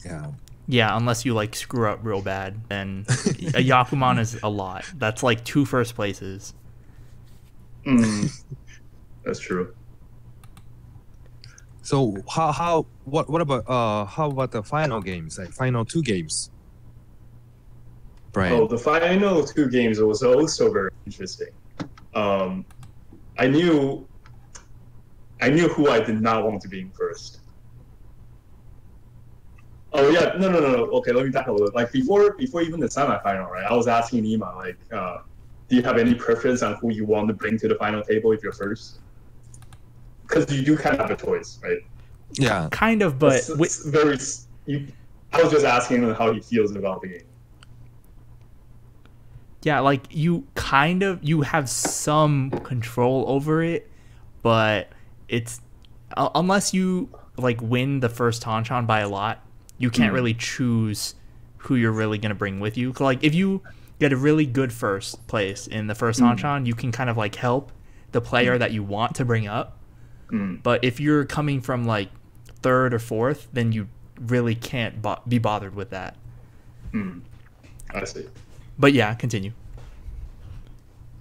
Yeah. Yeah, unless you like screw up real bad, then a Yakuman is a lot. That's like 2 first places. Mm, that's true. So what about how about the final games, like final two games, Brian? Oh, the final two games was also very interesting. Um, I knew who I did not want to be in first. Oh yeah, no. Okay, let me back a little. Like before even the semifinal, right? I was asking Nima like, do you have any preference on who you want to bring to the final table if you're first? Because you do kind of have a choice, right? Yeah, Kind of, but it's very. I was just asking him how he feels about the game. yeah, like you have some control over it, but it's unless you like win the first Tanchan by a lot, you can't really choose who you're really gonna bring with you. Like if you get a really good first place in the first Tanchan, you can kind of like help the player that you want to bring up. But if you're coming from like third or fourth, then you really can't be bothered with that. I see. But yeah, continue.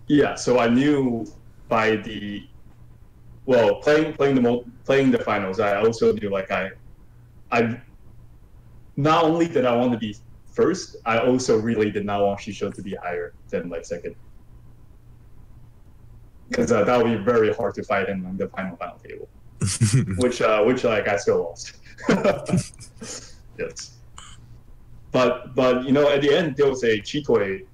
Yeah, so I knew by the playing the finals, I also knew like I not only did I want to be first, I also really did not want Shisho to be higher than like second, because that would be very hard to fight him on the final table, which like I still lost. Yes, but you know, at the end there was a Chitoi.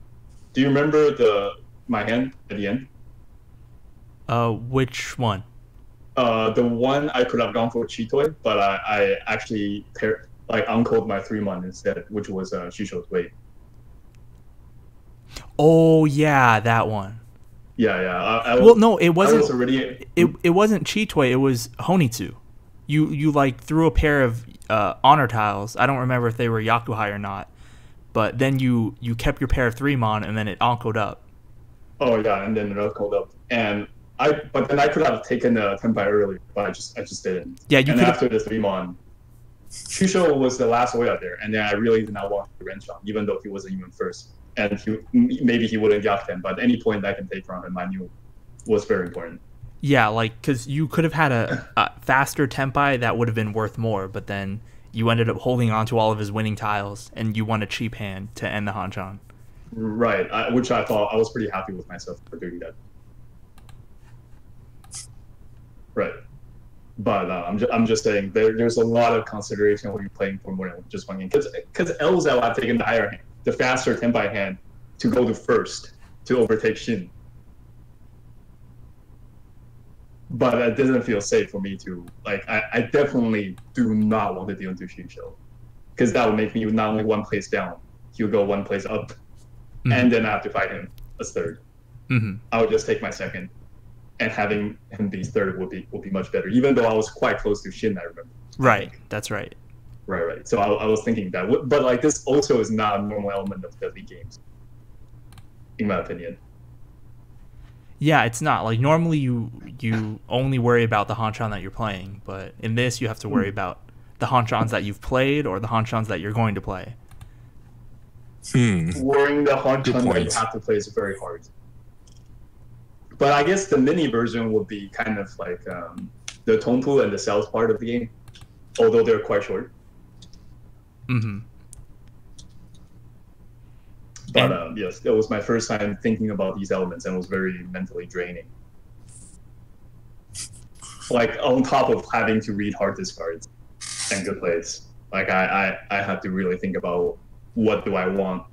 Do you remember my hand at the end? Which one? The one I could have gone for Chitoi, but I actually uncoded my 3-mon instead, which was Shisho's Way. Oh yeah, that one. Yeah. Well, no, it wasn't. Was already... It wasn't Chitoi. It was Honitsu. You like threw a pair of honor tiles. I don't remember if they were Yakuhai or not, but then you kept your pair of 3-mon and then it onkoed up. Oh yeah, and then it onkoed up, but then I could have taken the Tenpai earlier, but I just didn't. Yeah, you and could. After the 3-mon, Shusho was the last way out there, and then I really did not want to Renshon, even though he wasn't even first, and maybe he wouldn't yak them, but any point I can take from him, I knew was very important. Yeah, like because you could have had a faster Tenpai that would have been worth more, but then you ended up holding on to all of his winning tiles, and you won a cheap hand to end the Hanchan. Right, which I thought I was pretty happy with myself for doing that. Right, but I'm just saying there's a lot of consideration when you're playing for more than just one game, because Elza have taken the higher hand, the faster Tenpai hand, to go to first to overtake Shin. But it doesn't feel safe for me to I definitely do not want to deal into Shisho, because that would make me not only one place down, he'll go one place up, and then I have to fight him as third. I would just take my second, and having him be third would be much better. Even though I was quite close to Shin, I remember. Right, that's right. Right. So I was thinking that, but like this also is not a normal element of the league games, in my opinion. Yeah, it's not. Like normally you only worry about the Hanchan that you're playing, but in this you have to worry about the Hanchans that you've played or the Hanchans that you're going to play. Worrying the Hanchan that you have to play is very hard. But I guess the mini version would be kind of like the Tongpu and the Cells part of the game, although they're quite short. But yes, that was my first time thinking about these elements, and it was very mentally draining. Like on top of having to read hard discards and good plays, like I had to really think about what do I want.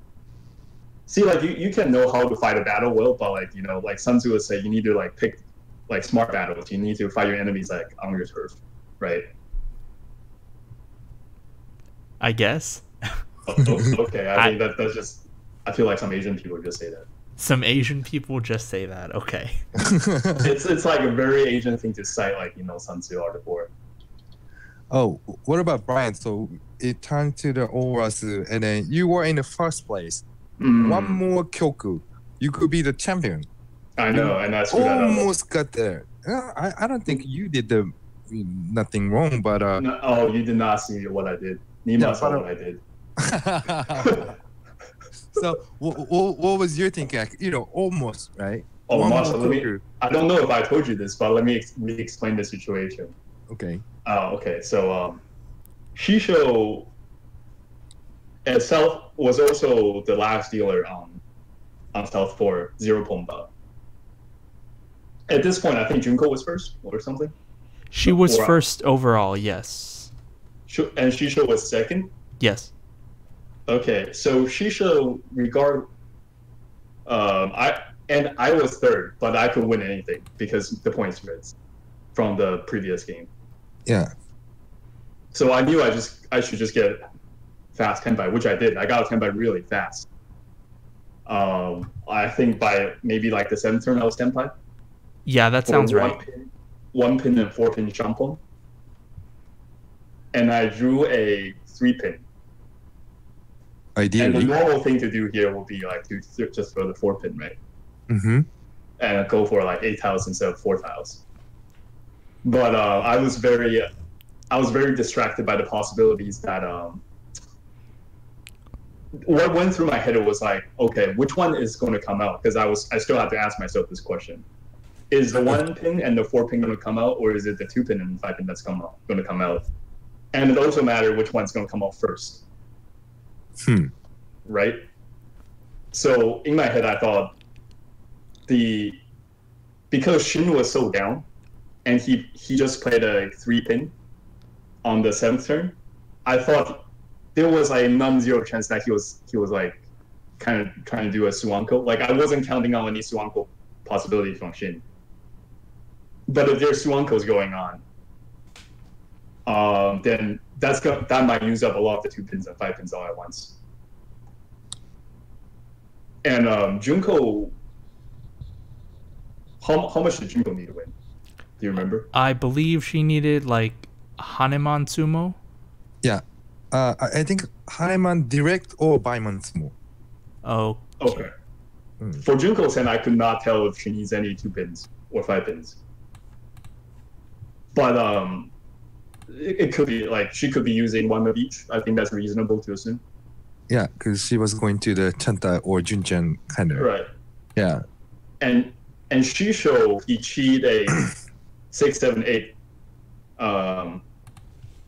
See, like you can know how to fight a battle well, but like like Sun Tzu would say, you need to like pick like smart battles. You need to fight your enemies like on your turf, right? I guess. Okay, I mean that's just. I feel like some Asian people just say that. Some Asian people just say that. Okay. It's like a very Asian thing to cite, like Sun Tzu or the board. Oh, what about Bryant? So it turned to the Orasu, and then you were in the first place. One more Kyoku, you could be the champion. I know, and that's almost got there. I don't think you did nothing wrong, but no, oh, you did not see what I did. Nima saw what I did. So what was your thinking? Like, almost right. Oh, One Masha, more let me. Goku. I don't know if I told you this, but let me re-explain the situation. Okay. Okay. So, Shisho itself was also the last dealer on South 4, Zero Pomba. At this point, I think Junko was first or something. She was Or, first overall, yes. and Shisho was second. Yes. Okay, so Shisho I was third, but I could win anything because the point spreads from the previous game. Yeah. So I knew I should just get fast tenbai, which I did. I got a tenbai really fast. I think by maybe like the 7th turn I was tenbai. Yeah, that sounds right. One pin and 4-pin shampoo. And I drew a 3-pin. And the Ideally. normal thing to do here would be like to just throw the 4-pin, right? Mm-hmm. And go for like 8 tiles instead of 4 tiles. But I was very distracted by the possibilities that what went through my head was like, okay, which one is going to come out? Because I still have to ask myself this question: is the 1-pin and the 4-pin going to come out, or is it the 2-pin and 5-pin that's going to come out? And it also matters which one's going to come out first. Right? So in my head, I thought because Shin was so down, and he just played a 3-pin on the 7th turn, I thought there was a non-zero chance that he was like kind of trying to do a Suanko. Like I wasn't counting on any Suanko possibility from Shin. But if there's Suankos going on, then that might use up a lot of the 2-pins and 5-pins all at once. And Junko, how much did Junko need to win? Do you remember? I believe she needed like Haneman Sumo. Yeah. I think Haneman direct or Baiman Sumo. Oh. Okay. For Junko's hand, I could not tell if she needs any 2-pins or 5-pins. But it could be like she could be using one of each. I think that's reasonable to assume. Yeah, because she was going to the Chanta or Junchan kind of. Right. Yeah. And Shisho, he cheat a 6, 7, 8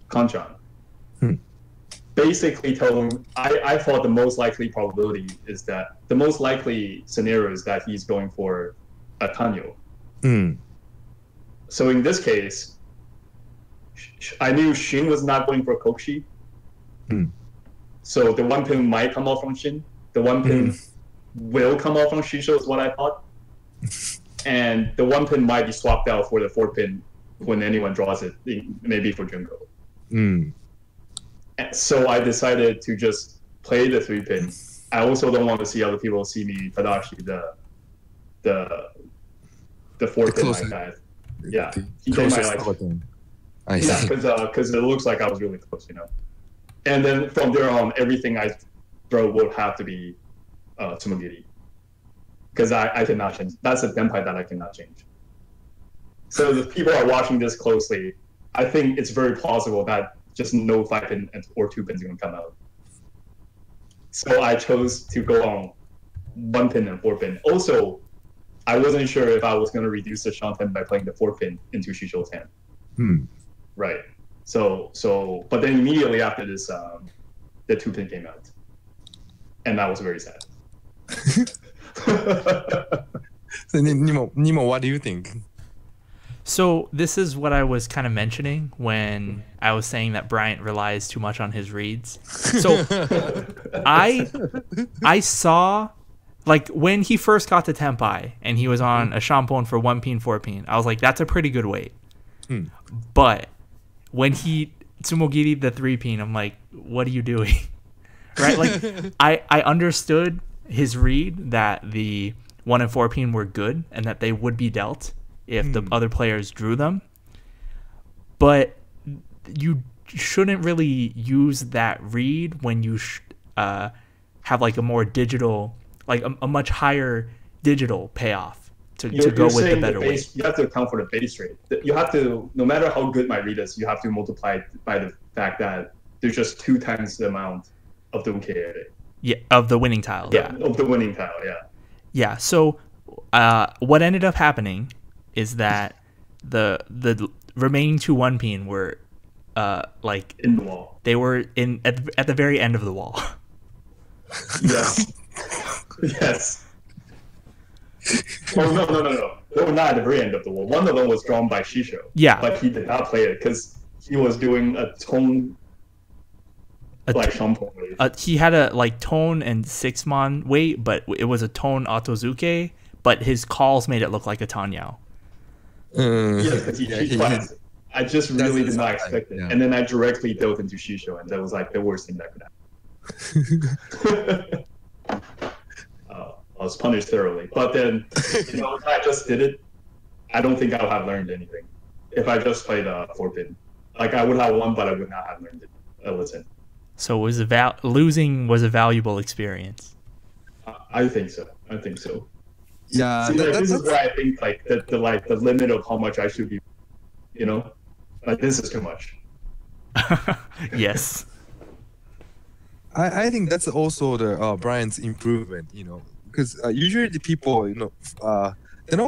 Kanchan. Basically telling I thought the most likely scenario is that he's going for a Tanyo. So in this case, I knew Shin was not going for Kokshi. So the 1-pin might come out from Shin. The 1-pin will come out from Shisho is what I thought. And the 1-pin might be swapped out for the 4-pin when anyone draws it, maybe for Junko. So I decided to just play the 3-pin. I also don't want to see other people see me Tadashi the 4-pin like that. Yeah, because it looks like I was really close, And then from there on, everything I throw would have to be Tsumogiri. Because I cannot change. That's a denpai that I cannot change. So if people are watching this closely, I think it's very plausible that just no 5-pin or 2-pins are going to come out. So I chose to go on 1-pin and 4-pin. Also, I wasn't sure if I was going to reduce the Shanten by playing the 4-pin into Shisho's hand. Right. So, but then immediately after this, the 2-pin came out. And that was very sad. So, Nemo, what do you think? So this is what I was kind of mentioning when I was saying that Bryant relies too much on his reads. So I saw, like, when he first got to Tenpai and he was on a Shampon for 1-pin, 4-pin, I was like, that's a pretty good weight. But when he Tsumogiri the 3-pin, I'm like, what are you doing? Right? Like, I understood his read that the 1 and 4-pin were good and that they would be dealt if the other players drew them. But you shouldn't really use that read when you have like a more digital, like a much higher digital payoff to go with the better weight. You have to account for the base rate. You have to, no matter how good my read is, you have to multiply it by the fact that there's just 2 times the amount of the ukere. Yeah, of the winning tile. Of the winning tile, yeah. Yeah, so what ended up happening is that the remaining two 1P were like In the wall. they were in at the very end of the wall. Yes. Yes. Oh no. They were not at the very end of the wall. One of them was drawn by Shisho. Yeah. But he did not play it because he was doing a tone like Shampoo wave. He had a like tone and 6-mon weight, but it was a tone Otozuke, but his calls made it look like a Tanyao. Yes, because he classed it. I just really did not expect it. Yeah. And then I directly dove into Shisho, and that was like the worst thing that could happen. I was punished thoroughly. But then, if I just did it, I don't think I would have learned anything. If I just played 4-pin. Like, I would have won, but I would not have learned it. Listen. So it was losing was a valuable experience. I think so. Yeah, See, this is where I think like the limit of how much I should be, like this is too much. Yes. I think that's also the Bryant's improvement, because usually the people, they don't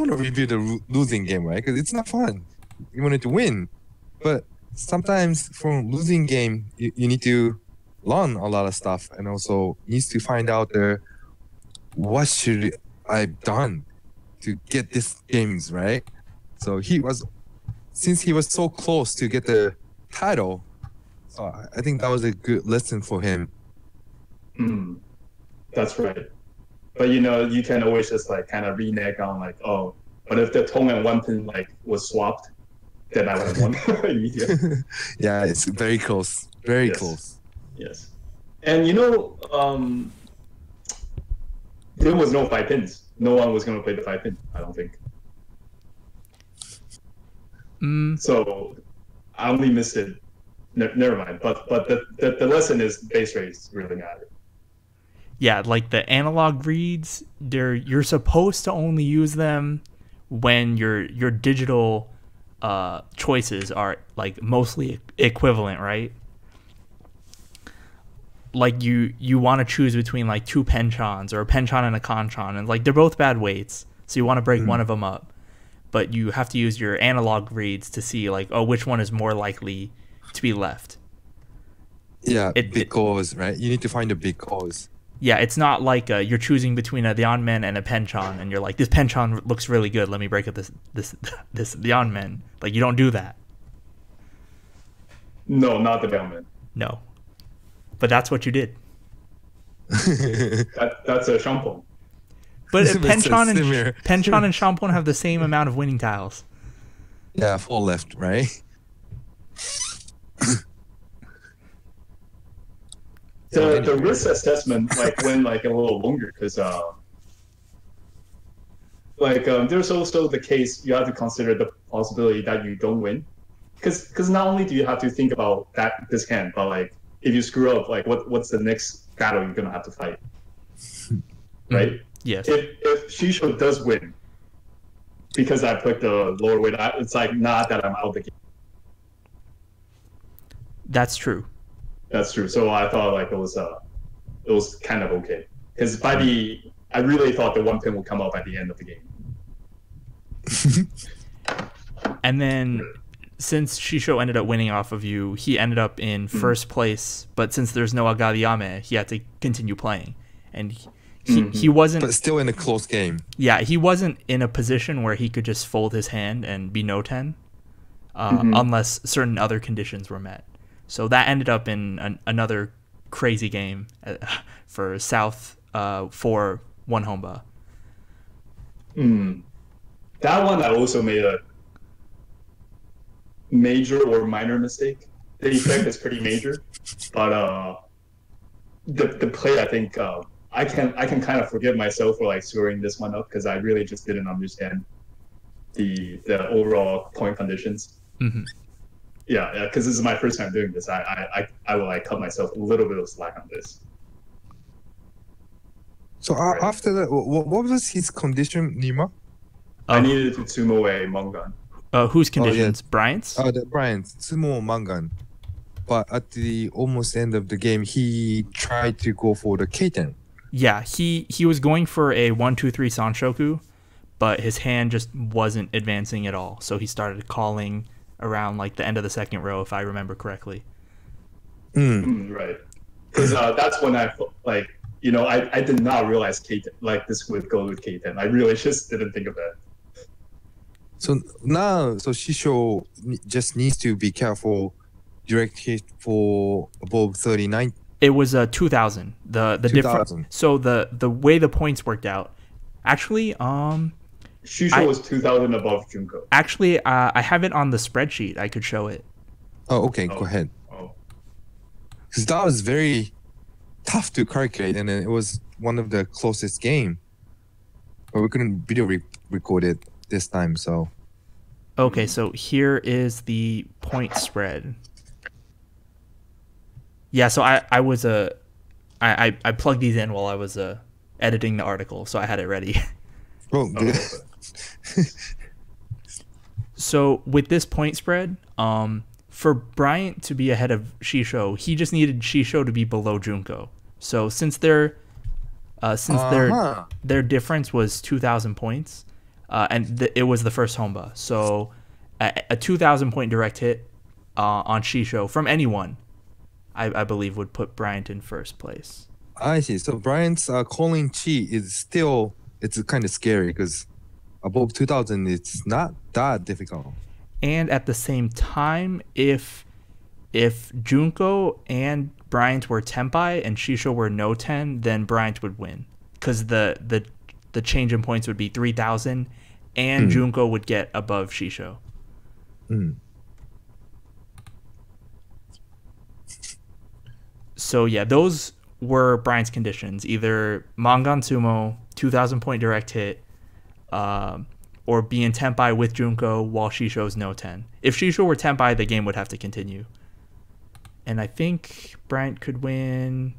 want to review the losing game, right? Because it's not fun. You want it to win, but sometimes from losing game, you need to learn a lot of stuff, and also needs to find out what should I've done to get these games right. So since he was so close to get the title, so I think that was a good lesson for him. That's right. But you can always just like kind of renege on like, oh, but if the tone and 1-pin like was swapped, then I would have won immediately. Yeah, it's very close. Very close. Yes. And there was no 5 pins. No one was going to play the 5 pin, I don't think. So I only missed it. Never mind. But the lesson is base rates really matter. Yeah, like the analog reads, you're supposed to only use them when your digital choices are like mostly equivalent, right? Like you want to choose between like two penchons or a penchon and a conchon, and like they're both bad weights, so you want to break one of them up, but you have to use your analog reads to see like, oh, which one is more likely to be left. Yeah, big cause, right? You need to find a big cause. Yeah, it's not like you're choosing between a Dionmen and a penchon, and you're like, this penchon looks really good. Let me break up this Dionmen. Like, you don't do that. No, not the Dionmen. No, but that's what you did. That's a shampoo. But penchon and shampoo have the same amount of winning tiles. Yeah, 4 left, right? The risk assessment went a little longer because there's also the case you have to consider the possibility that you don't win, because not only do you have to think about this hand, but if you screw up, what's the next battle you're gonna have to fight, right? Yes. If Shisho does win because I picked the lower weight, it's not that I'm out the game. That's true. That's true. So I thought it was kind of okay, because I really thought the 1-pin would come up at the end of the game. And then since Shisho ended up winning off of you, he ended up in first place. But since there's no Agariame, he had to continue playing, and he wasn't. But still in a close game. Yeah, he wasn't in a position where he could just fold his hand and be no 10, unless certain other conditions were met. So that ended up in another crazy game for South 4 1 Honba. That one I also made a major or minor mistake. The effect is pretty major, but the play, I think I can kind of forgive myself for screwing this one up, because I really just didn't understand the overall point conditions. Yeah, because this is my first time doing this. I will cut myself a little bit of slack on this. So after that, what was his condition, Nima? I needed to sumo a Mongan. Whose conditions? Bryant's? The Bryant's sumo Mangan. But at the almost end of the game, he tried to go for the Keiten. Yeah, he was going for a 1-2-3 Sanshoku, but his hand just wasn't advancing at all. So he started calling around like the end of the second row, if I remember correctly. Right. Because that's when I like, I did not realize K10, like this would go with K10. I really just didn't think of that. So now, Shisho just needs to be careful. Direct hit for above 39. It was 2000. The 2000. difference. So the way the points worked out, actually, Shisho was 2000 above Junko. Actually, I have it on the spreadsheet. I could show it. Oh, okay. Go ahead. Because that was very tough to calculate, and it was one of the closest game. But we couldn't video record it this time, so. Okay, so here is the point spread. Yeah, so I was I plugged these in while I was editing the article, so I had it ready. Oh, good. So with this point spread, for Bryant to be ahead of Shisho, he just needed Shisho to be below Junko. So since their difference was 2,000 points, and it was the first Honba, so a 2,000 point direct hit on Shisho from anyone, I believe, would put Bryant in first place. I see. So Bryant's calling Chi is still, it's kind of scary because above 2,000, it's not that difficult. And at the same time, if Junko and Bryant were Tenpai and Shisho were no 10, then Bryant would win because the change in points would be 3,000, and Junko would get above Shisho. So yeah, those were Bryant's conditions: either Mangan Sumo, 2,000 point direct hit, or be in Tenpai with Junko while Shisho's no 10. If Shisho were Tenpai, the game would have to continue. And I think Bryant could win,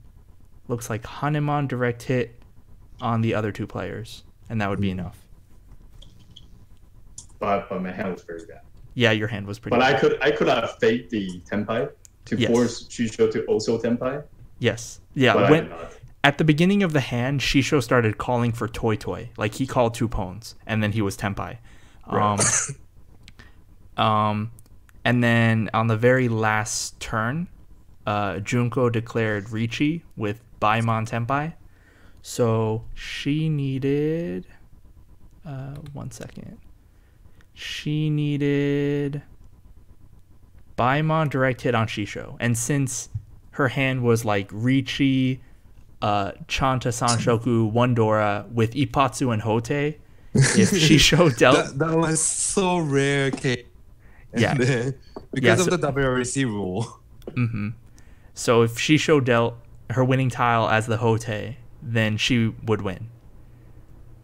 looks like Hanemon direct hit on the other two players, and that would be enough. But my hand was very bad. Yeah, your hand was pretty bad. But I could have faked the Tenpai to force Shisho to also Tenpai. Yes. Yeah, at the beginning of the hand, Shisho started calling for Toi Toi. Like, he called two pawns, and then he was Tenpai. And then on the very last turn, Junko declared Riichi with Baimon Tenpai. So she needed... 1 second. She needed Baimon direct hit on Shisho. And since her hand was like Riichi, Chanta Sanshoku, Wondora with Ipatsu and Hote, if Shisho dealt... that was so rare, Kate. Yeah. Because of the WRC rule. So if Shisho dealt her winning tile as the Hote, then she would win.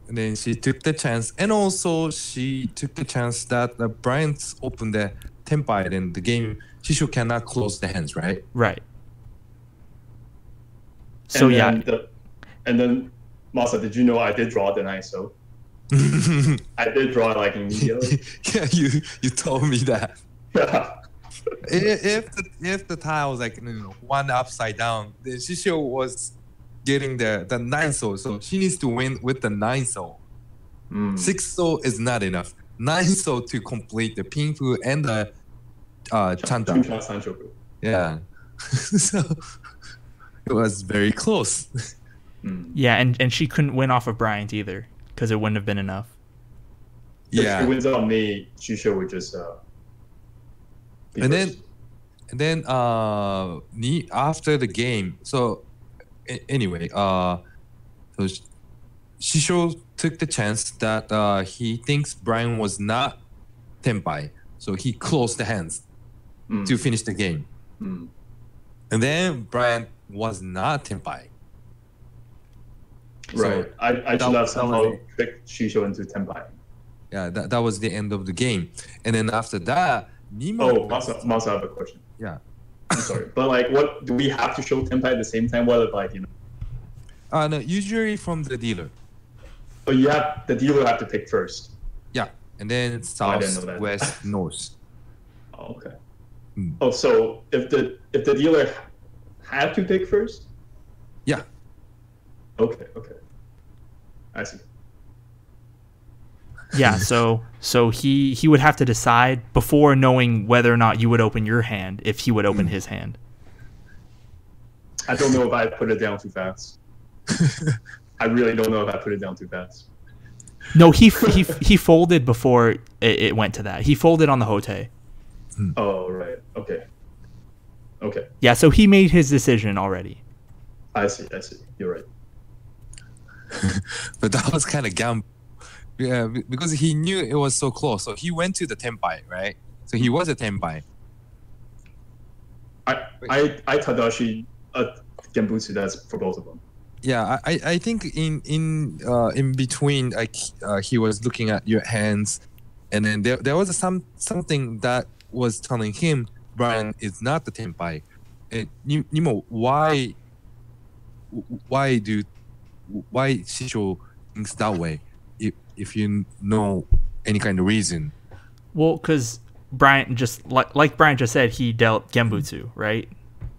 And then she took the chance, and also she took the chance that Bryant's opened the Tenpai, and the game Shisho cannot close the hands, right? Right. So and then Masa, did you know I did draw the ISO? I did draw like immediately. Yeah, you told me that. Yeah. If the tile was like one upside down, then Shisho was getting the 9 soul, so she needs to win with the 9 soul. 6 soul is not enough. 9 soul to complete the Pinfu and the Chanta. Yeah. So it was very close. Yeah, and she couldn't win off of Bryant either because it wouldn't have been enough. Yeah. If she wins on me, Shisho would just. And then after the game, so anyway, so Shisho took the chance that he thinks Bryant was not Tenpai, so he closed the hands to finish the game. And then Bryant was not Tenpai. Right. So I should have somehow tricked Shisho into Tenpai. Yeah, that was the end of the game. And then after that, Nima... Oh, Masa, I have a question. Yeah. I'm sorry. But like, what do we have to show Tenpai at the same time? What, like, No, usually from the dealer. So the dealer have to pick first. Yeah. And then south, west, north. Oh, okay. Oh, so if the dealer had to pick first? Yeah. Okay. I see. Yeah, so he would have to decide before knowing whether or not you would open your hand if he would open his hand. I don't know if I put it down too fast. I really don't know if I put it down too fast. No, he folded before it went to that. He folded on the Hote. Oh, right. Okay. Yeah, so he made his decision already. I see. You're right. But that was kind of gamble. Yeah, because he knew it was so close. So he went to the tenpai, right? So he was a tenpai. I Tadashi Genbutsu, that's for both of them. Yeah, I think in between, like he was looking at your hands, and then there was something that was telling him Brian is not the tenpai. And Nimo, why Shisho thinks that way? If you know any kind of reason. Well, because Bryant just like Bryant just said, he dealt Genbutsu, right?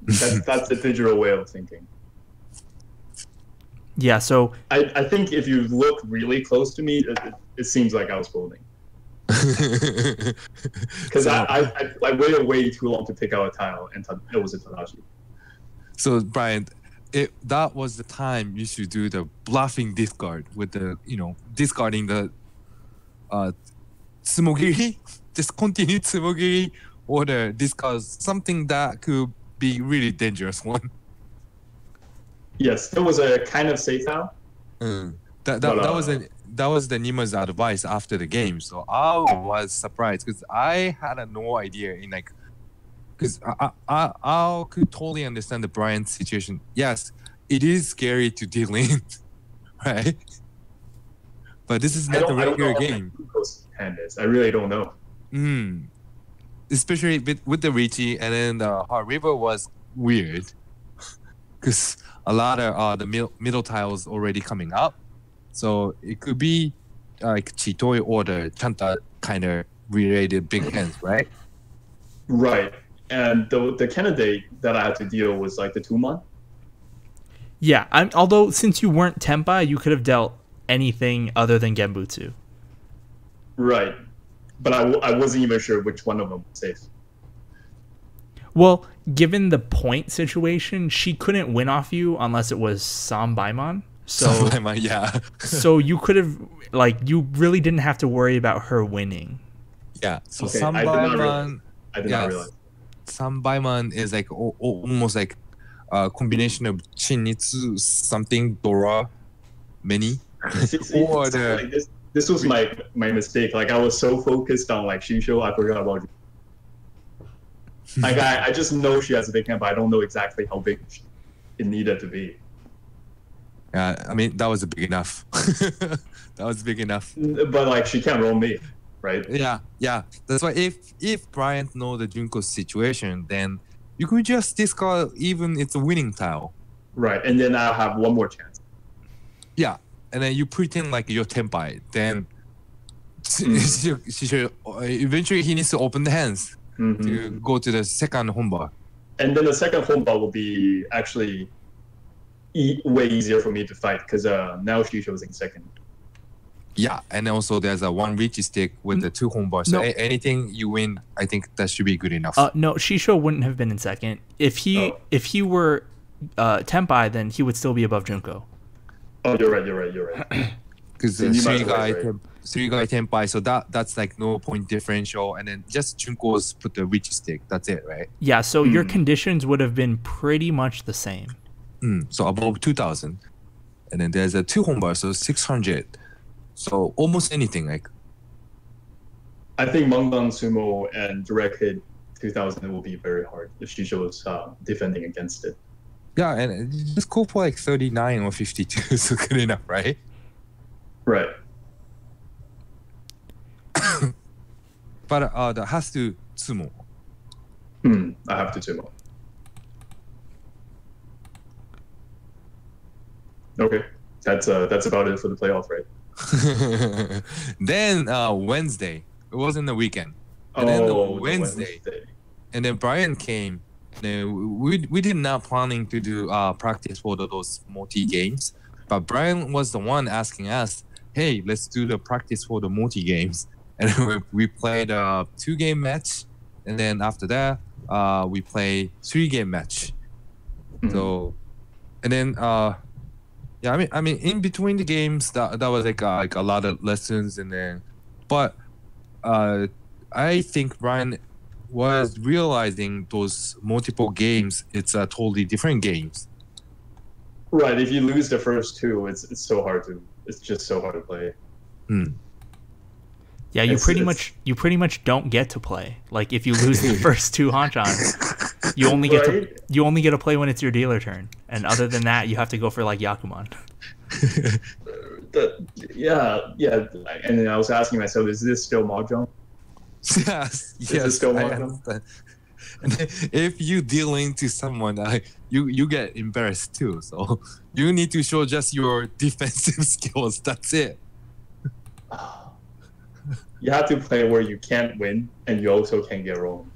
That's the digital way of thinking. Yeah, so I think if you look really close to me, it seems like I was folding. Because I waited way too long to pick out a tile, and it was a Tadashi. So Brian, that was the time you should do the bluffing discard with the discarding the tsumogiri, just continue tsumogiri, or the discard something that could be really dangerous one. Yes, there was a kind of safe tile. That was the Nima's advice after the game. So I was surprised because I had no idea because I could totally understand the Bryant situation. Yes, it is scary to deal in, right? But this is not the regular game. Hand is. I really don't know. Especially with the Riichi, and then the Heart River was weird because a lot of the middle tiles already coming up. So it could be like Chitoi or the Chanta kind of related big hands, right? Right. And the candidate that I had to deal was like the 2-month. Yeah, although since you weren't Tenpai, you could have dealt anything other than Genbutsu. Right. But I wasn't even sure which one of them was safe. Well, given the point situation, she couldn't win off you unless it was Sambaimon. So, Sambaimon, yeah. So you could have, you really didn't have to worry about her winning. Yeah. So okay, Sambaimon, I did not realize. Sambaimon is like almost like a combination of Chinitsu something Dora many. Or this was my mistake. Like I was so focused on like Shisho, I forgot about you. Like I just know she has a big hand, but I don't know exactly how big it needed to be. Yeah, I mean that was big enough. That was big enough. But like she can't roll me, right? Yeah. That's why if Bryant know the Junko's situation, then you could just discard even it's a winning tile. Right, and then I'll have one more chance. Yeah, and then you pretend like you're tenpai. Then she should eventually he needs to open the hands to go to the second homba. And then the second homba will be actually way easier for me to fight because now Shisho's in second. Yeah, and also there's a one Riichi stick with the 2 homba. So anything you win, I think that should be good enough. No, Shisho wouldn't have been in second. If he were Tenpai, then he would still be above Junko. Oh, you're right. Because the 3-guy tenpai, so that's like no point differential, and then just Junko's put the Riichi stick. That's it, right? Yeah, so your conditions would have been pretty much the same. So above 2,000, and then there's a 2 homba, so 600. So almost anything like. I think Mangdan Sumo and direct hit 2,000 will be very hard if Shisho is defending against it. Yeah, and just go for like 39 or 52, so good enough, right? Right. But that has to sumo. I have to sumo. Okay, that's about it for the playoff, right? Then Wednesday, it wasn't the weekend. And then Wednesday, and then Brian came. We did not planning to do practice for those multi games, but Brian was the one asking us, hey, let's do the practice for the multi games, and we played a 2-game match, and then after that, we play 3-game match. So, and then yeah, I mean, in between the games, that was like a lot of lessons, and then, but I think Brian was realizing those multiple games, it's a totally different games. Right. If you lose the first two, it's so hard to. It's just so hard to play. Yeah, you pretty much don't get to play. Like if you lose the first two Hanchan, you only get to play when it's your dealer turn, and other than that, you have to go for like Yakuman. Yeah. And then I was asking myself, is this still Mahjong? Yes, Is this still I Mahjong? understand. And if you deal into someone, you get embarrassed too. So you need to show just your defensive skills. That's it. You have to play where you can't win, and you also can't get wrong.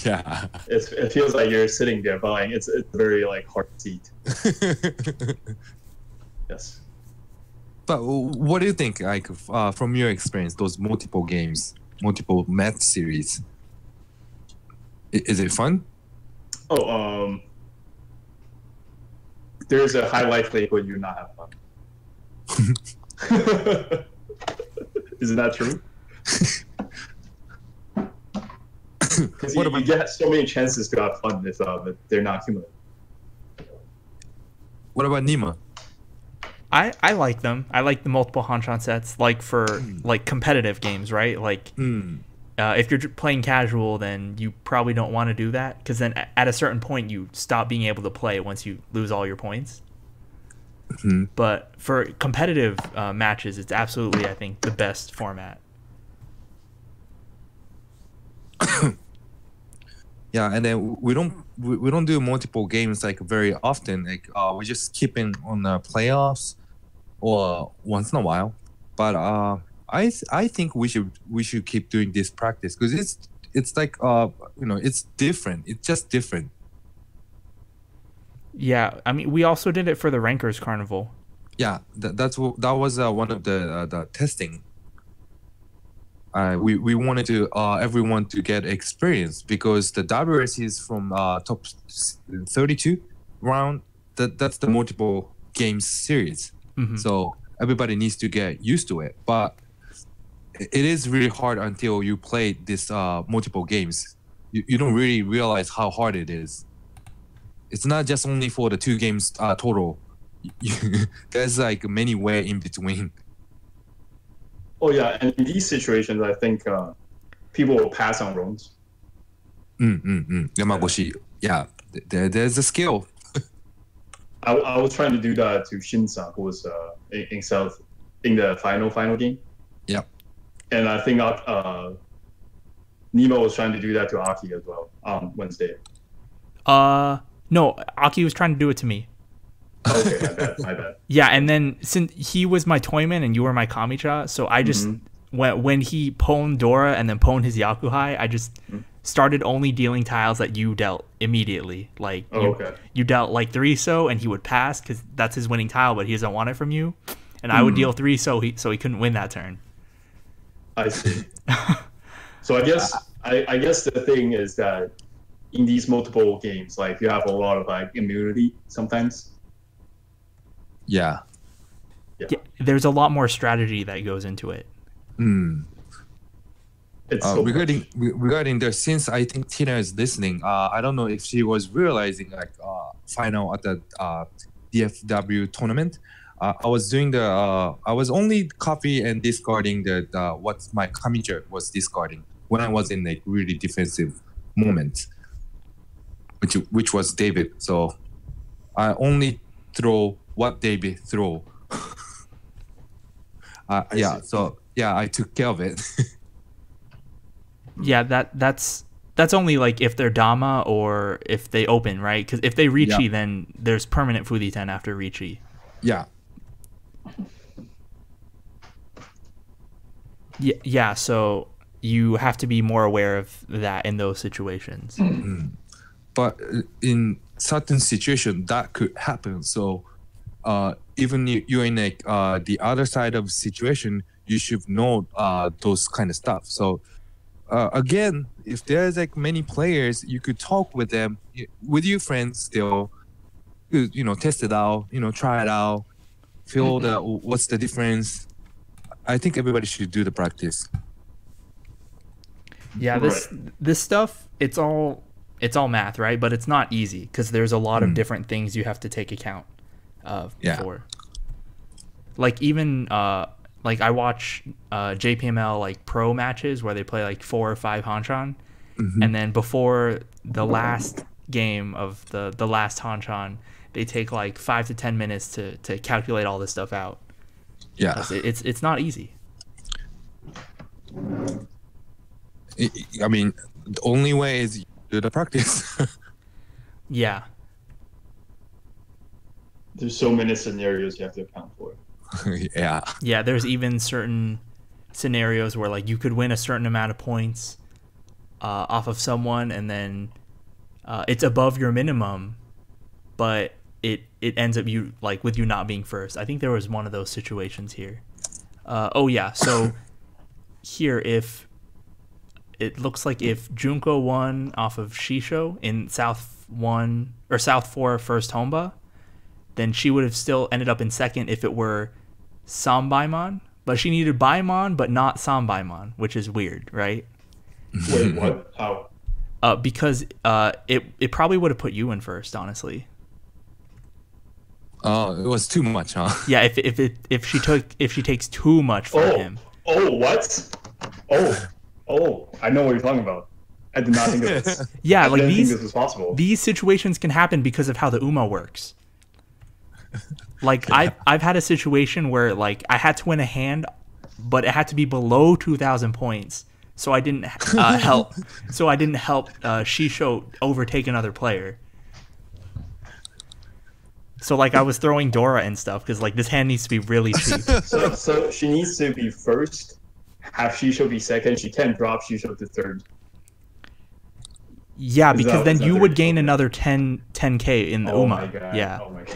Yeah. It feels like you're sitting there buying. It's a very like hard seat. Yes. But what do you think, like, from your experience, those multiple games, multiple match series? Is it fun? Oh, there's a high likelihood you not have fun. Isn't that true? Because you get so many chances to have fun if they're not cumulative. What about Nima? I like them. I like the multiple Hanchan sets, like for like competitive games, right? Like if you're playing casual, then you probably don't want to do that, because then at a certain point you stop being able to play once you lose all your points. But for competitive matches, it's absolutely, I think, the best format. Yeah, and then we don't do multiple games like very often. Like we just keep in on the playoffs or once in a while. But I think we should keep doing this practice, because it's like it's different. It's just different. Yeah, I mean, we also did it for the Rankers Carnival. Yeah, that was one of the testing. We wanted to everyone to get experience, because the WRC is from top 32 round. That's the multiple games series. So everybody needs to get used to it. But it is really hard until you play this multiple games. You don't really realize how hard it is. It's not just only for the 2 games total. There's like many way in between. Oh yeah, and in these situations, I think people will pass on rounds. Yamagoshi, yeah, there's a skill. I was trying to do that to Shin-san, who was in the final game. Yeah. And I think Nemo was trying to do that to Aki as well on Wednesday. No, Aki was trying to do it to me. Okay, my bad. Yeah, and then since he was my Toyman and you were my Kamicha, so I just when he pwned Dora and then pwned his Yakuhai, I just started only dealing tiles that you dealt immediately. Like you dealt like 3 so, and he would pass because that's his winning tile, but he doesn't want it from you. And I would deal 3 so he couldn't win that turn. I see. So I guess the thing is that in these multiple games, like you have a lot of like immunity sometimes. Yeah, there's a lot more strategy that goes into it. It's so regarding the, since I think Tina is listening, I don't know if she was realizing like final at the DFW tournament. I was doing I was only copy and discarding the what my Kamicha was discarding when I was in like really defensive moment, which was David. So I only throw what David throw. So I took care of it. Yeah, that's only like if they're Dama or if they open, right? Because if they Riichi, then there's permanent Fudi 10 after Riichi. Yeah. Yeah, so you have to be more aware of that in those situations. But in certain situation that could happen. So even you're in like the other side of situation, you should know those kind of stuff. So again, if there's like many players, you could talk with them, with your friends still, test it out, try it out, feel what's the difference. I think everybody should do the practice. Yeah, this stuff, it's all math, right? But it's not easy because there's a lot of different things you have to take account of for. Like even like I watch JPML like pro matches where they play like 4 or 5 Hanchan, and then before the last game of the last Hanchan, they take like 5 to 10 minutes to calculate all this stuff out. Yeah, it's not easy. I mean, the only way is you do the practice. Yeah. There's so many scenarios you have to account for. Yeah. Yeah, there's even certain scenarios where like you could win a certain amount of points off of someone, and then it's above your minimum, but it ends up with you not being first. I think there was one of those situations here. Oh yeah, so here it looks like if Junko won off of Shisho in South 1 or South 4 first Honba, then she would have still ended up in second if it were Sanbaimon, but she needed Baimon but not Sanbaimon, which is weird, right? Wait, what? How? Because it probably would have put you in first, honestly. Oh, it was too much, huh? Yeah, if she takes too much for him. Oh, what? Oh, I know what you're talking about. I did not think of this. Yeah, I like didn't think this was possible. These situations can happen because of how the UMA works. Like I've had a situation where like I had to win a hand, but it had to be below 2,000 points, so I didn't help. So I didn't help Shisho overtake another player. So like I was throwing Dora and stuff because like this hand needs to be really cheap. So she needs to be first, have Shisho be second. She can't drop Shisho to third. Yeah, because then you would gain another 10K in the UMA. My God. Yeah. Oh my God.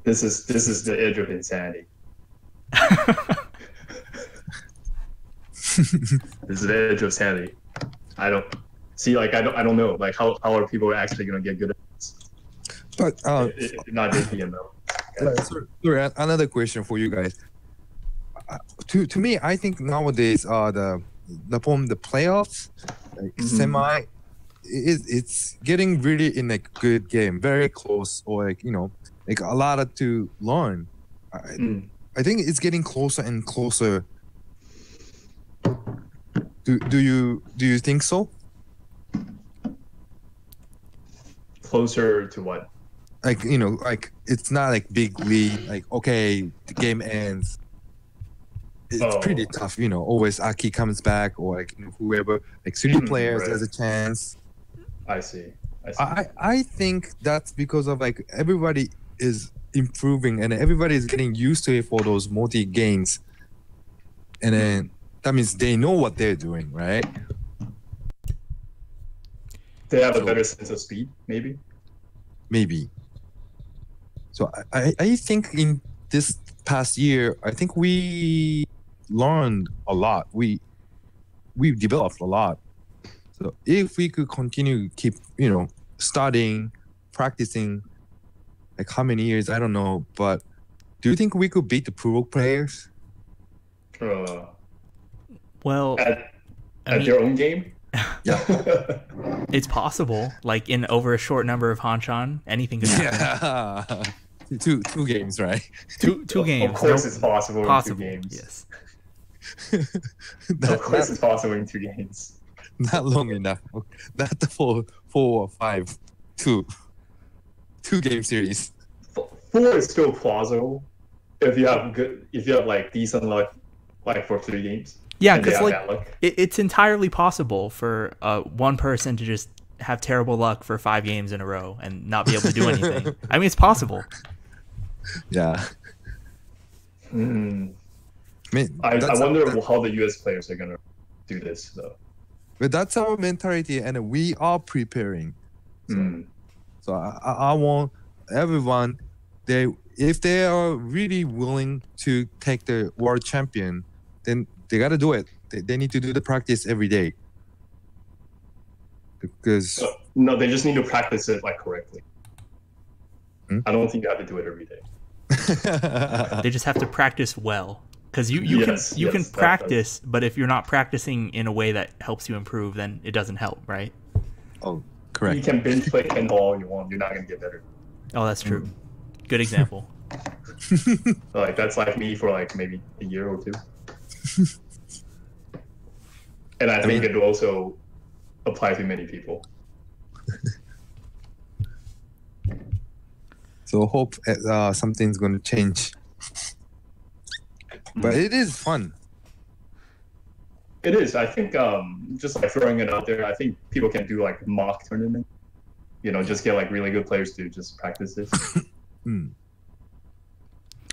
This is the edge of insanity. This is the edge of sanity. I don't see. Like I don't know. Like how are people actually gonna get good at this? But Not JPM though. Sorry, another question for you guys. To me, I think nowadays the playoffs, like semi, it's getting really in a good game, very close, or like a lot to learn. I think it's getting closer and closer. Do you think so? Closer to what? Like like it's not like big lead. Like okay, the game ends. It's pretty tough, always Aki comes back, or like whoever, like 3 players has a chance. I see. I think that's because of like everybody is improving and everybody is getting used to it for those multi games, and then that means they know what they're doing, right? They have a better sense of speed, maybe. So I think in this past year, I think we learned a lot. We developed a lot. So if we could continue keep studying, practicing, like how many years I don't know, but do you think we could beat the pro players? Well, at their own game. Yeah. It's possible. Like in over a short number of Hanchan, anything can happen. Yeah. Two games, right? Two games. Of course, it's possible in 2 games. Yes. Of course, it's possible in 2 games. Not long enough. Not the 4 or 5, 2 game series. 4 is still plausible if you have like decent luck, like for 3 games. Yeah, because like it's entirely possible for one person to just have terrible luck for 5 games in a row and not be able to do anything. I mean, it's possible. Yeah. I wonder how the US players are gonna do this though. But that's our mentality, and we are preparing. So I want everyone, if they are really willing to take the world champion, then they gotta do it. They need to do the practice every day. Because No, they just need to practice it like correctly. Hmm? I don't think you have to do it every day. They just have to practice well. Because you can practice, but if you're not practicing in a way that helps you improve, then it doesn't help, right? Oh, correct. You can binge play Ken all you want. You're not gonna get better. Oh, that's true. Good example. Like that's like me for like maybe a year or two. And I think it will also apply to many people. So hope something's gonna change. But it is fun. It is. I think just like throwing it out there, I think people can do like mock tournament. You know, just get like really good players to just practice this.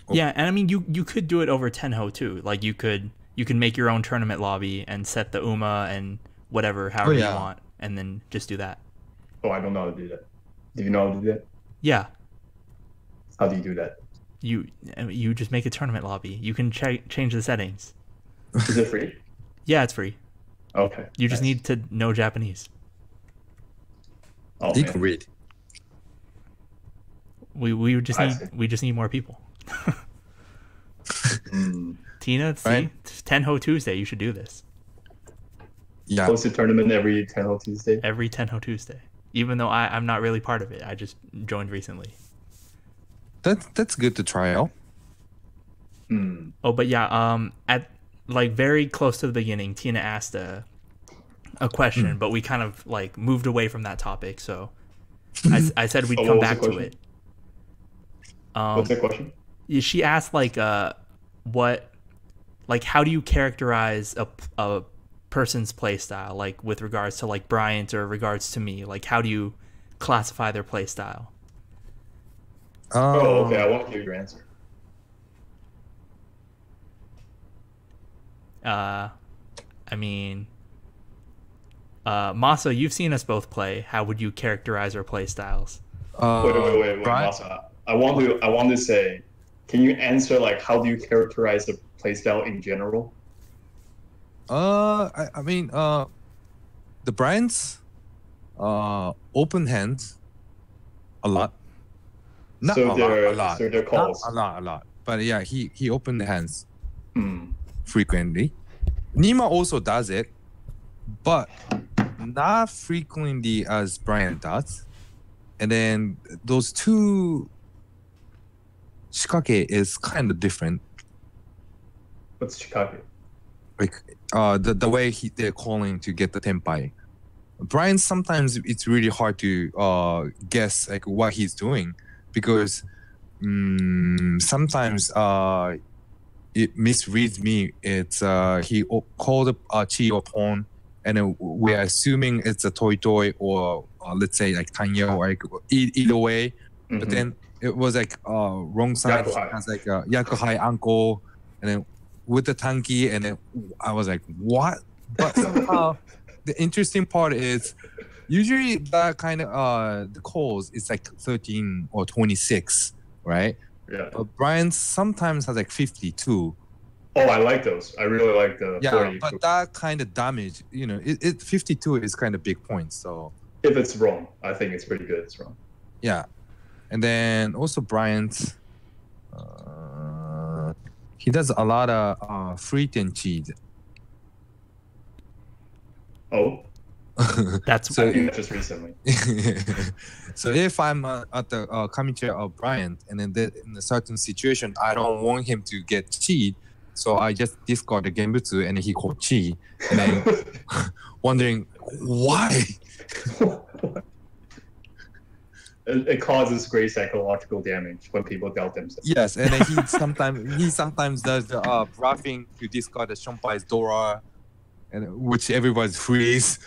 Yeah, and I mean you could do it over Tenho too. Like you can make your own tournament lobby and set the UMA and whatever however you want, and then just do that. Oh, I don't know how to do that. Do you know how to do that? Yeah. How do you do that? You just make a tournament lobby. You can change the settings. Is it free? Yeah, it's free. Okay. You just need to know Japanese. Oh, you can read. We just need more people. Tina, see, Right. Tenho Tuesday. You should do this. Yeah. Host a tournament every Tenho Tuesday. Every Tenho Tuesday. Even though I'm not really part of it, I just joined recently. That's good to try out. Oh, but yeah, at like very close to the beginning, Tina asked a question, but we kind of like moved away from that topic. So I said we'd come back to it. What's the question? She asked like how do you characterize a person's play style, like with regards to like Bryant or regards to me, like how do you classify their play style? Oh, okay. I want to hear your answer. I mean, Masa, you've seen us both play. How would you characterize our play styles? Wait, Bryant? Masa. I want to say, can you answer like how do you characterize the playstyle in general? I mean, the Bryant's open hands a lot. Not So a they're lot. so they're calls. Not a lot. But yeah, he opened the hands frequently. Nima also does it, but not frequently as Bryant does. And then those two shikake is kind of different. What's Chicago? Like the way they're calling to get the tempai. Brian, sometimes it's really hard to guess like what he's doing because sometimes it misreads me. It's he called a chi or pawn, and we're assuming it's a toy or let's say like tanya or like either way. But then it was like wrong side. It has like a yakuhai anko, and then with the tanki, and then I was like, what? But somehow the interesting part is usually that kind of the calls is like 13 or 26, right? Yeah. But Brian sometimes has like 52. Oh, I like those. I really like the 40. But that kind of damage, it 52 is kind of big points. So If it's wrong, I think it's pretty good. It's wrong. yeah, and then also Bryant's he does a lot of free and cheese. Oh, That's I think just recently. So if I'm at the coming chair of Bryant, and then in a certain situation, I don't want him to get cheat, so I just discard the Genbutsu, and he called chi, and then wondering why. It causes great psychological damage when people doubt themselves. Yes, and then he sometimes does the bluffing to discard the Shonpai's Dora, and which everybody's freeze.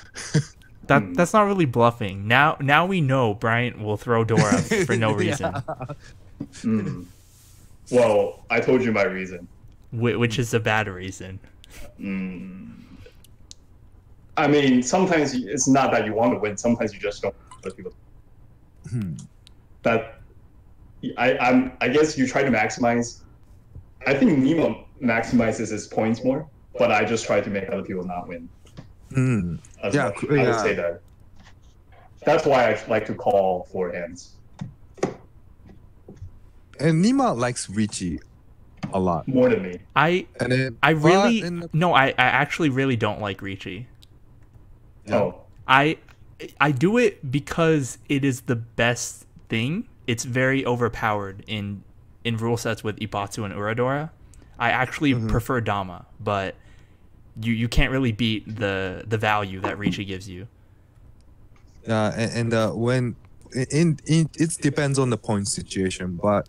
That's not really bluffing. Now we know Bryant will throw Dora for no reason, Well, I told you my reason. which is a bad reason. I mean, sometimes it's not that you want to win. Sometimes you just don't want other people. I guess you try to maximize. I think Nemo maximizes his points more, but I just try to make other people not win as Yeah, much. I would say that. That's why I like to call four hands. And Nima likes Riichi a lot. More than me. I actually really don't like Riichi. Oh. I do it because it is the best thing. It's very overpowered in rule sets with Ibatsu and Uradora. I actually prefer Dama, but you can't really beat the value that Riichi gives you. When it depends on the point situation, but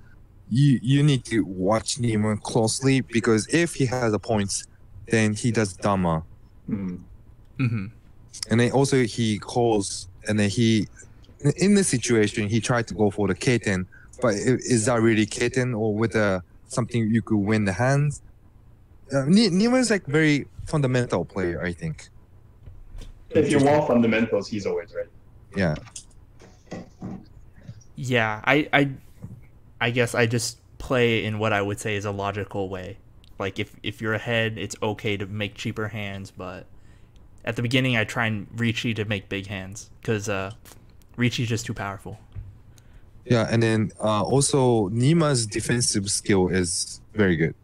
you need to watch Nima closely, because if he has the points, then he does Dama. And then also he calls, and then he, in the situation, he tried to go for the K10, but is that really K10 or with something you could win the hands? Nima is like very fundamental player, I think. If you want fundamentals, he's always right. Yeah. Yeah, I guess I just play in what I would say is a logical way. Like if you're ahead, it's okay to make cheaper hands, but at the beginning I try and Riichi to make big hands, because Riichi's just too powerful. Yeah, and then also Nima's defensive skill is very good.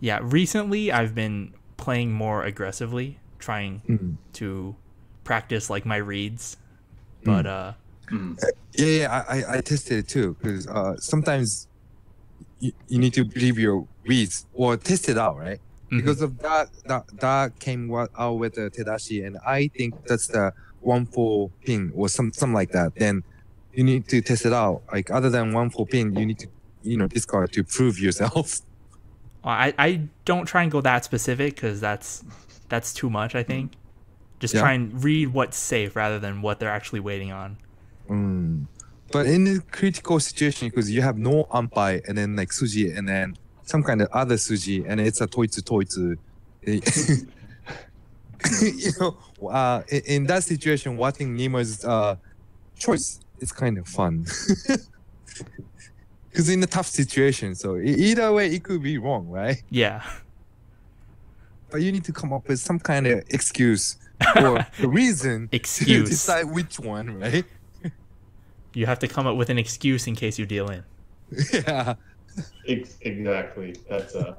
Yeah, recently I've been playing more aggressively, trying to practice like my reads, but I tested it too, because sometimes you need to believe your reads or test it out, right? Because of that came out with the Tedashi, and I think that's the 1-4 pin or something like that. Then you need to test it out. Like other than 1-4 pin, you need to discard to prove yourself. I don't try and go that specific, because that's too much, I think. Just try and read what's safe rather than what they're actually waiting on. But in a critical situation, because you have no Ampai and then like Suji and then some kind of other Suji, and it's a Toitsu. In that situation, watching Nima's choice is kind of fun. Because in a tough situation, so either way, it could be wrong, right? Yeah. But you need to come up with some kind of excuse or a reason to decide which one, right? You have to come up with an excuse in case you deal in. Yeah. Exactly. That's good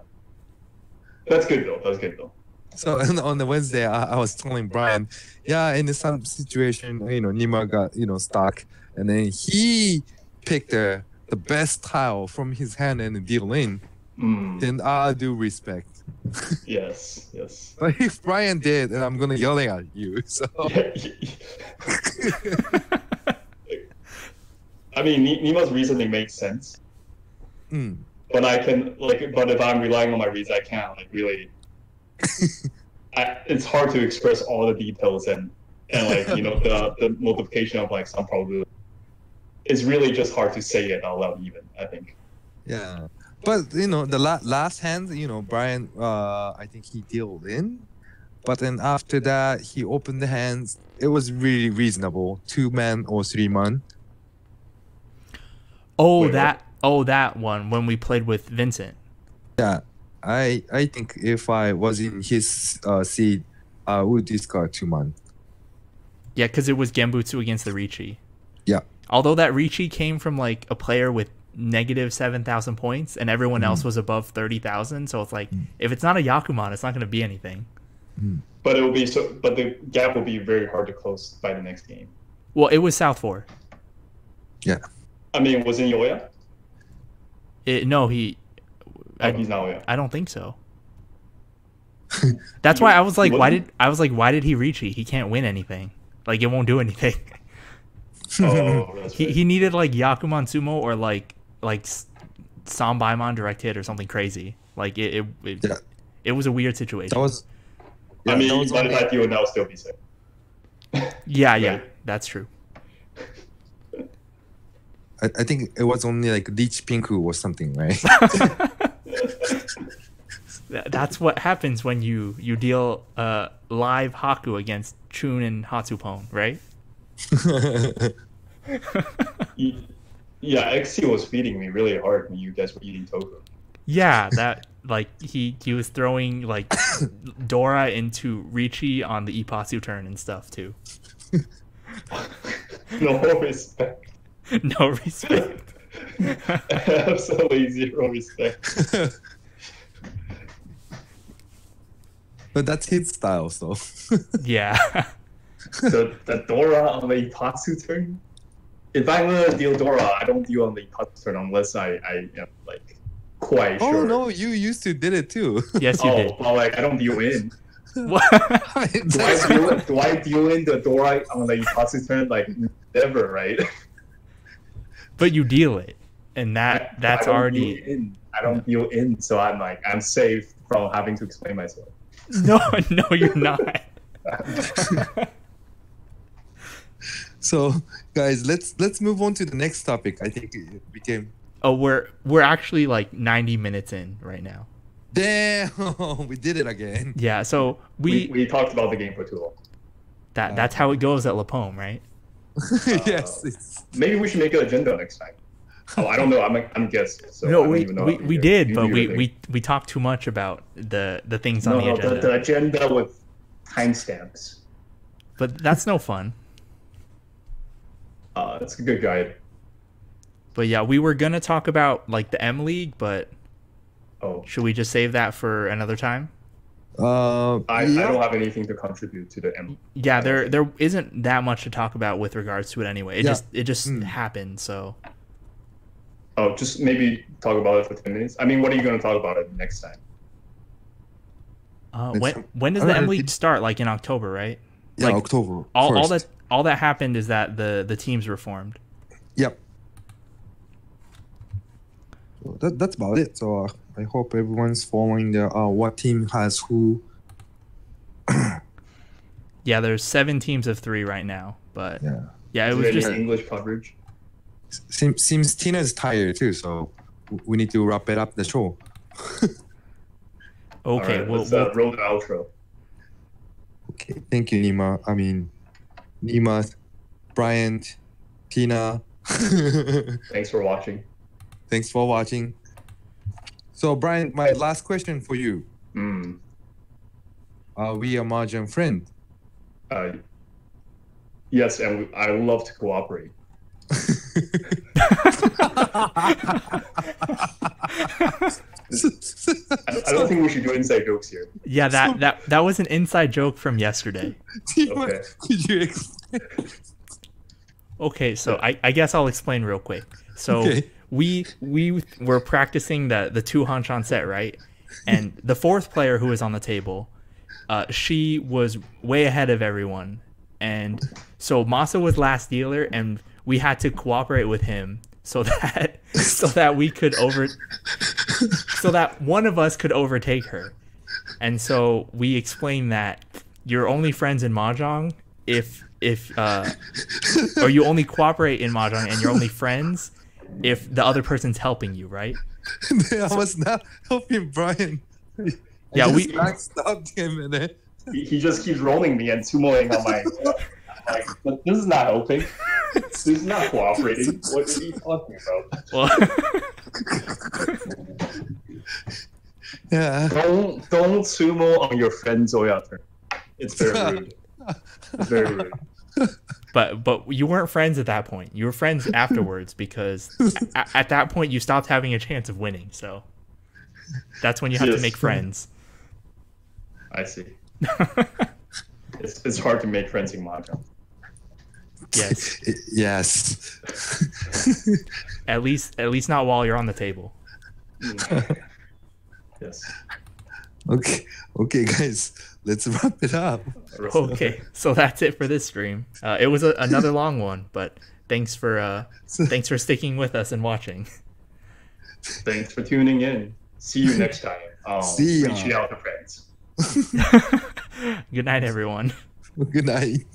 though. That's good though. So on the Wednesday, I was telling Brian, in some situation, Nima got stuck, and then he picked the best tile from his hand and deal in. Then I do respect. Yes. But if Brian did, then I'm gonna yell at you. So. I mean, Nima's reasoning makes sense. But but if I'm relying on my reads, I can't really. It's hard to express all the details and the multiplication of like some probability. It's really just hard to say it out loud, even, I think. Yeah, but the last hand, Brian, I think he dealt in, but then after that he opened the hands. It was really reasonable, 2-man or 3-man. That one when we played with Vincent. Yeah, I think if I was in his seat, I would discard 2-man. Yeah, because it was Genbutsu against the Riichi. Yeah. Although that Riichi came from like a player with negative 7,000 points, and everyone else was above 30,000, so it's like if it's not a Yakuman, it's not going to be anything. But but the gap will be very hard to close by the next game. Well, it was South 4. Yeah. I mean, was it Yoya? No, he's not Yoya. I don't think so. That's why I was like, why did he Riichi? He can't win anything. Like, it won't do anything. Oh, that's right. He needed like Yakuman Sumo or like Sanbaimon direct hit or something crazy. Like it was a weird situation. That was. I mean, by the time you would now still be safe. Yeah, that's true. I think it was only like Riichi Pinku or something, right? That's what happens when you deal live Haku against Chun and Hatsupon, right? Yeah, XC was feeding me really hard when you guys were eating tofu. Yeah, that like he was throwing like Dora into Riichi on the Ipatsu turn and stuff too. No respect. No respect. Absolutely zero respect. But that's his style, so. Yeah. The Dora on the Ipatsu turn? If I'm gonna deal Dora, I don't deal on the Ipatsu turn unless I am like quite Oh sure. no, you used to did it too. Yes, you did. But like I don't deal in. What? Do I deal in the Dora on the Ipatsu turn? Like never, right? But you deal it, and that's I don't already. deal in. I don't deal in, so I'm safe from having to explain myself. No, no, you're not. So, guys, let's move on to the next topic. I think it became. Oh, we're actually like 90 minutes in right now. Damn, we did it again. Yeah, so We talked about the game for too long. that's how it goes at LAPOM, right? Yes. It's... Maybe we should make an agenda next time. Oh, I don't know. I'm guessing. So No, I don't we even know we did, but we talked too much about the things on the agenda. The agenda with timestamps. But that's no fun. It's a good guide. But yeah, we were gonna talk about like the M League, but should we just save that for another time? I don't have anything to contribute to the M. Yeah, there isn't that much to talk about with regards to it anyway. It just happened, so. Oh, just maybe talk about it for 10 minutes. I mean, what are you going to talk about it next time? When does the M League start? Like in October, right? Yeah, like, October. All that happened is that the teams were formed. Yep. So that's about it. So I hope everyone's following the what team has who. Yeah, there's 7 teams of 3 right now, but yeah, it was just English coverage. Seems Tina's tired too, so we need to wrap it up the show. All Okay, right, let's roll the outro. Okay, thank you, Nima. I mean, Nima, Bryant, Tina. Thanks for watching. Thanks for watching. So, Bryant, my last question for you. Are we a Mahjong friend? Yes, and I would love to cooperate. I don't think we should do inside jokes here. Yeah, that was an inside joke from yesterday. Okay. Could you explain? Okay, so I guess I'll explain real quick. So we were practicing the 2 hanchan set, right? And the 4th player who was on the table, she was way ahead of everyone. And so Masa was last dealer, and we had to cooperate with him so that we could so that one of us could overtake her. And so we explained that you're only friends in Mahjong if or you only cooperate in Mahjong and you're only friends if the other person's helping you, right? I was not helping Brian. Yeah, we backstabbed him and then he just keeps rolling me and sumoing on my. Like, but this is not helping. This is not cooperating. What are you talking about? Well, yeah. Don't sumo on your friend Zoya turn. It's very rude. It's very rude. But you weren't friends at that point. You were friends afterwards because at that point you stopped having a chance of winning. So that's when you have to make friends. I see. It's hard to make friends in Mahjong. Yes. Yes. At least not while you're on the table. Yes. Okay, guys, let's wrap it up. Okay, so that's it for this stream. It was another long one, but thanks for sticking with us and watching. Thanks for tuning in. See you next time. See ya. Reaching out to friends. Good night, everyone. Good night.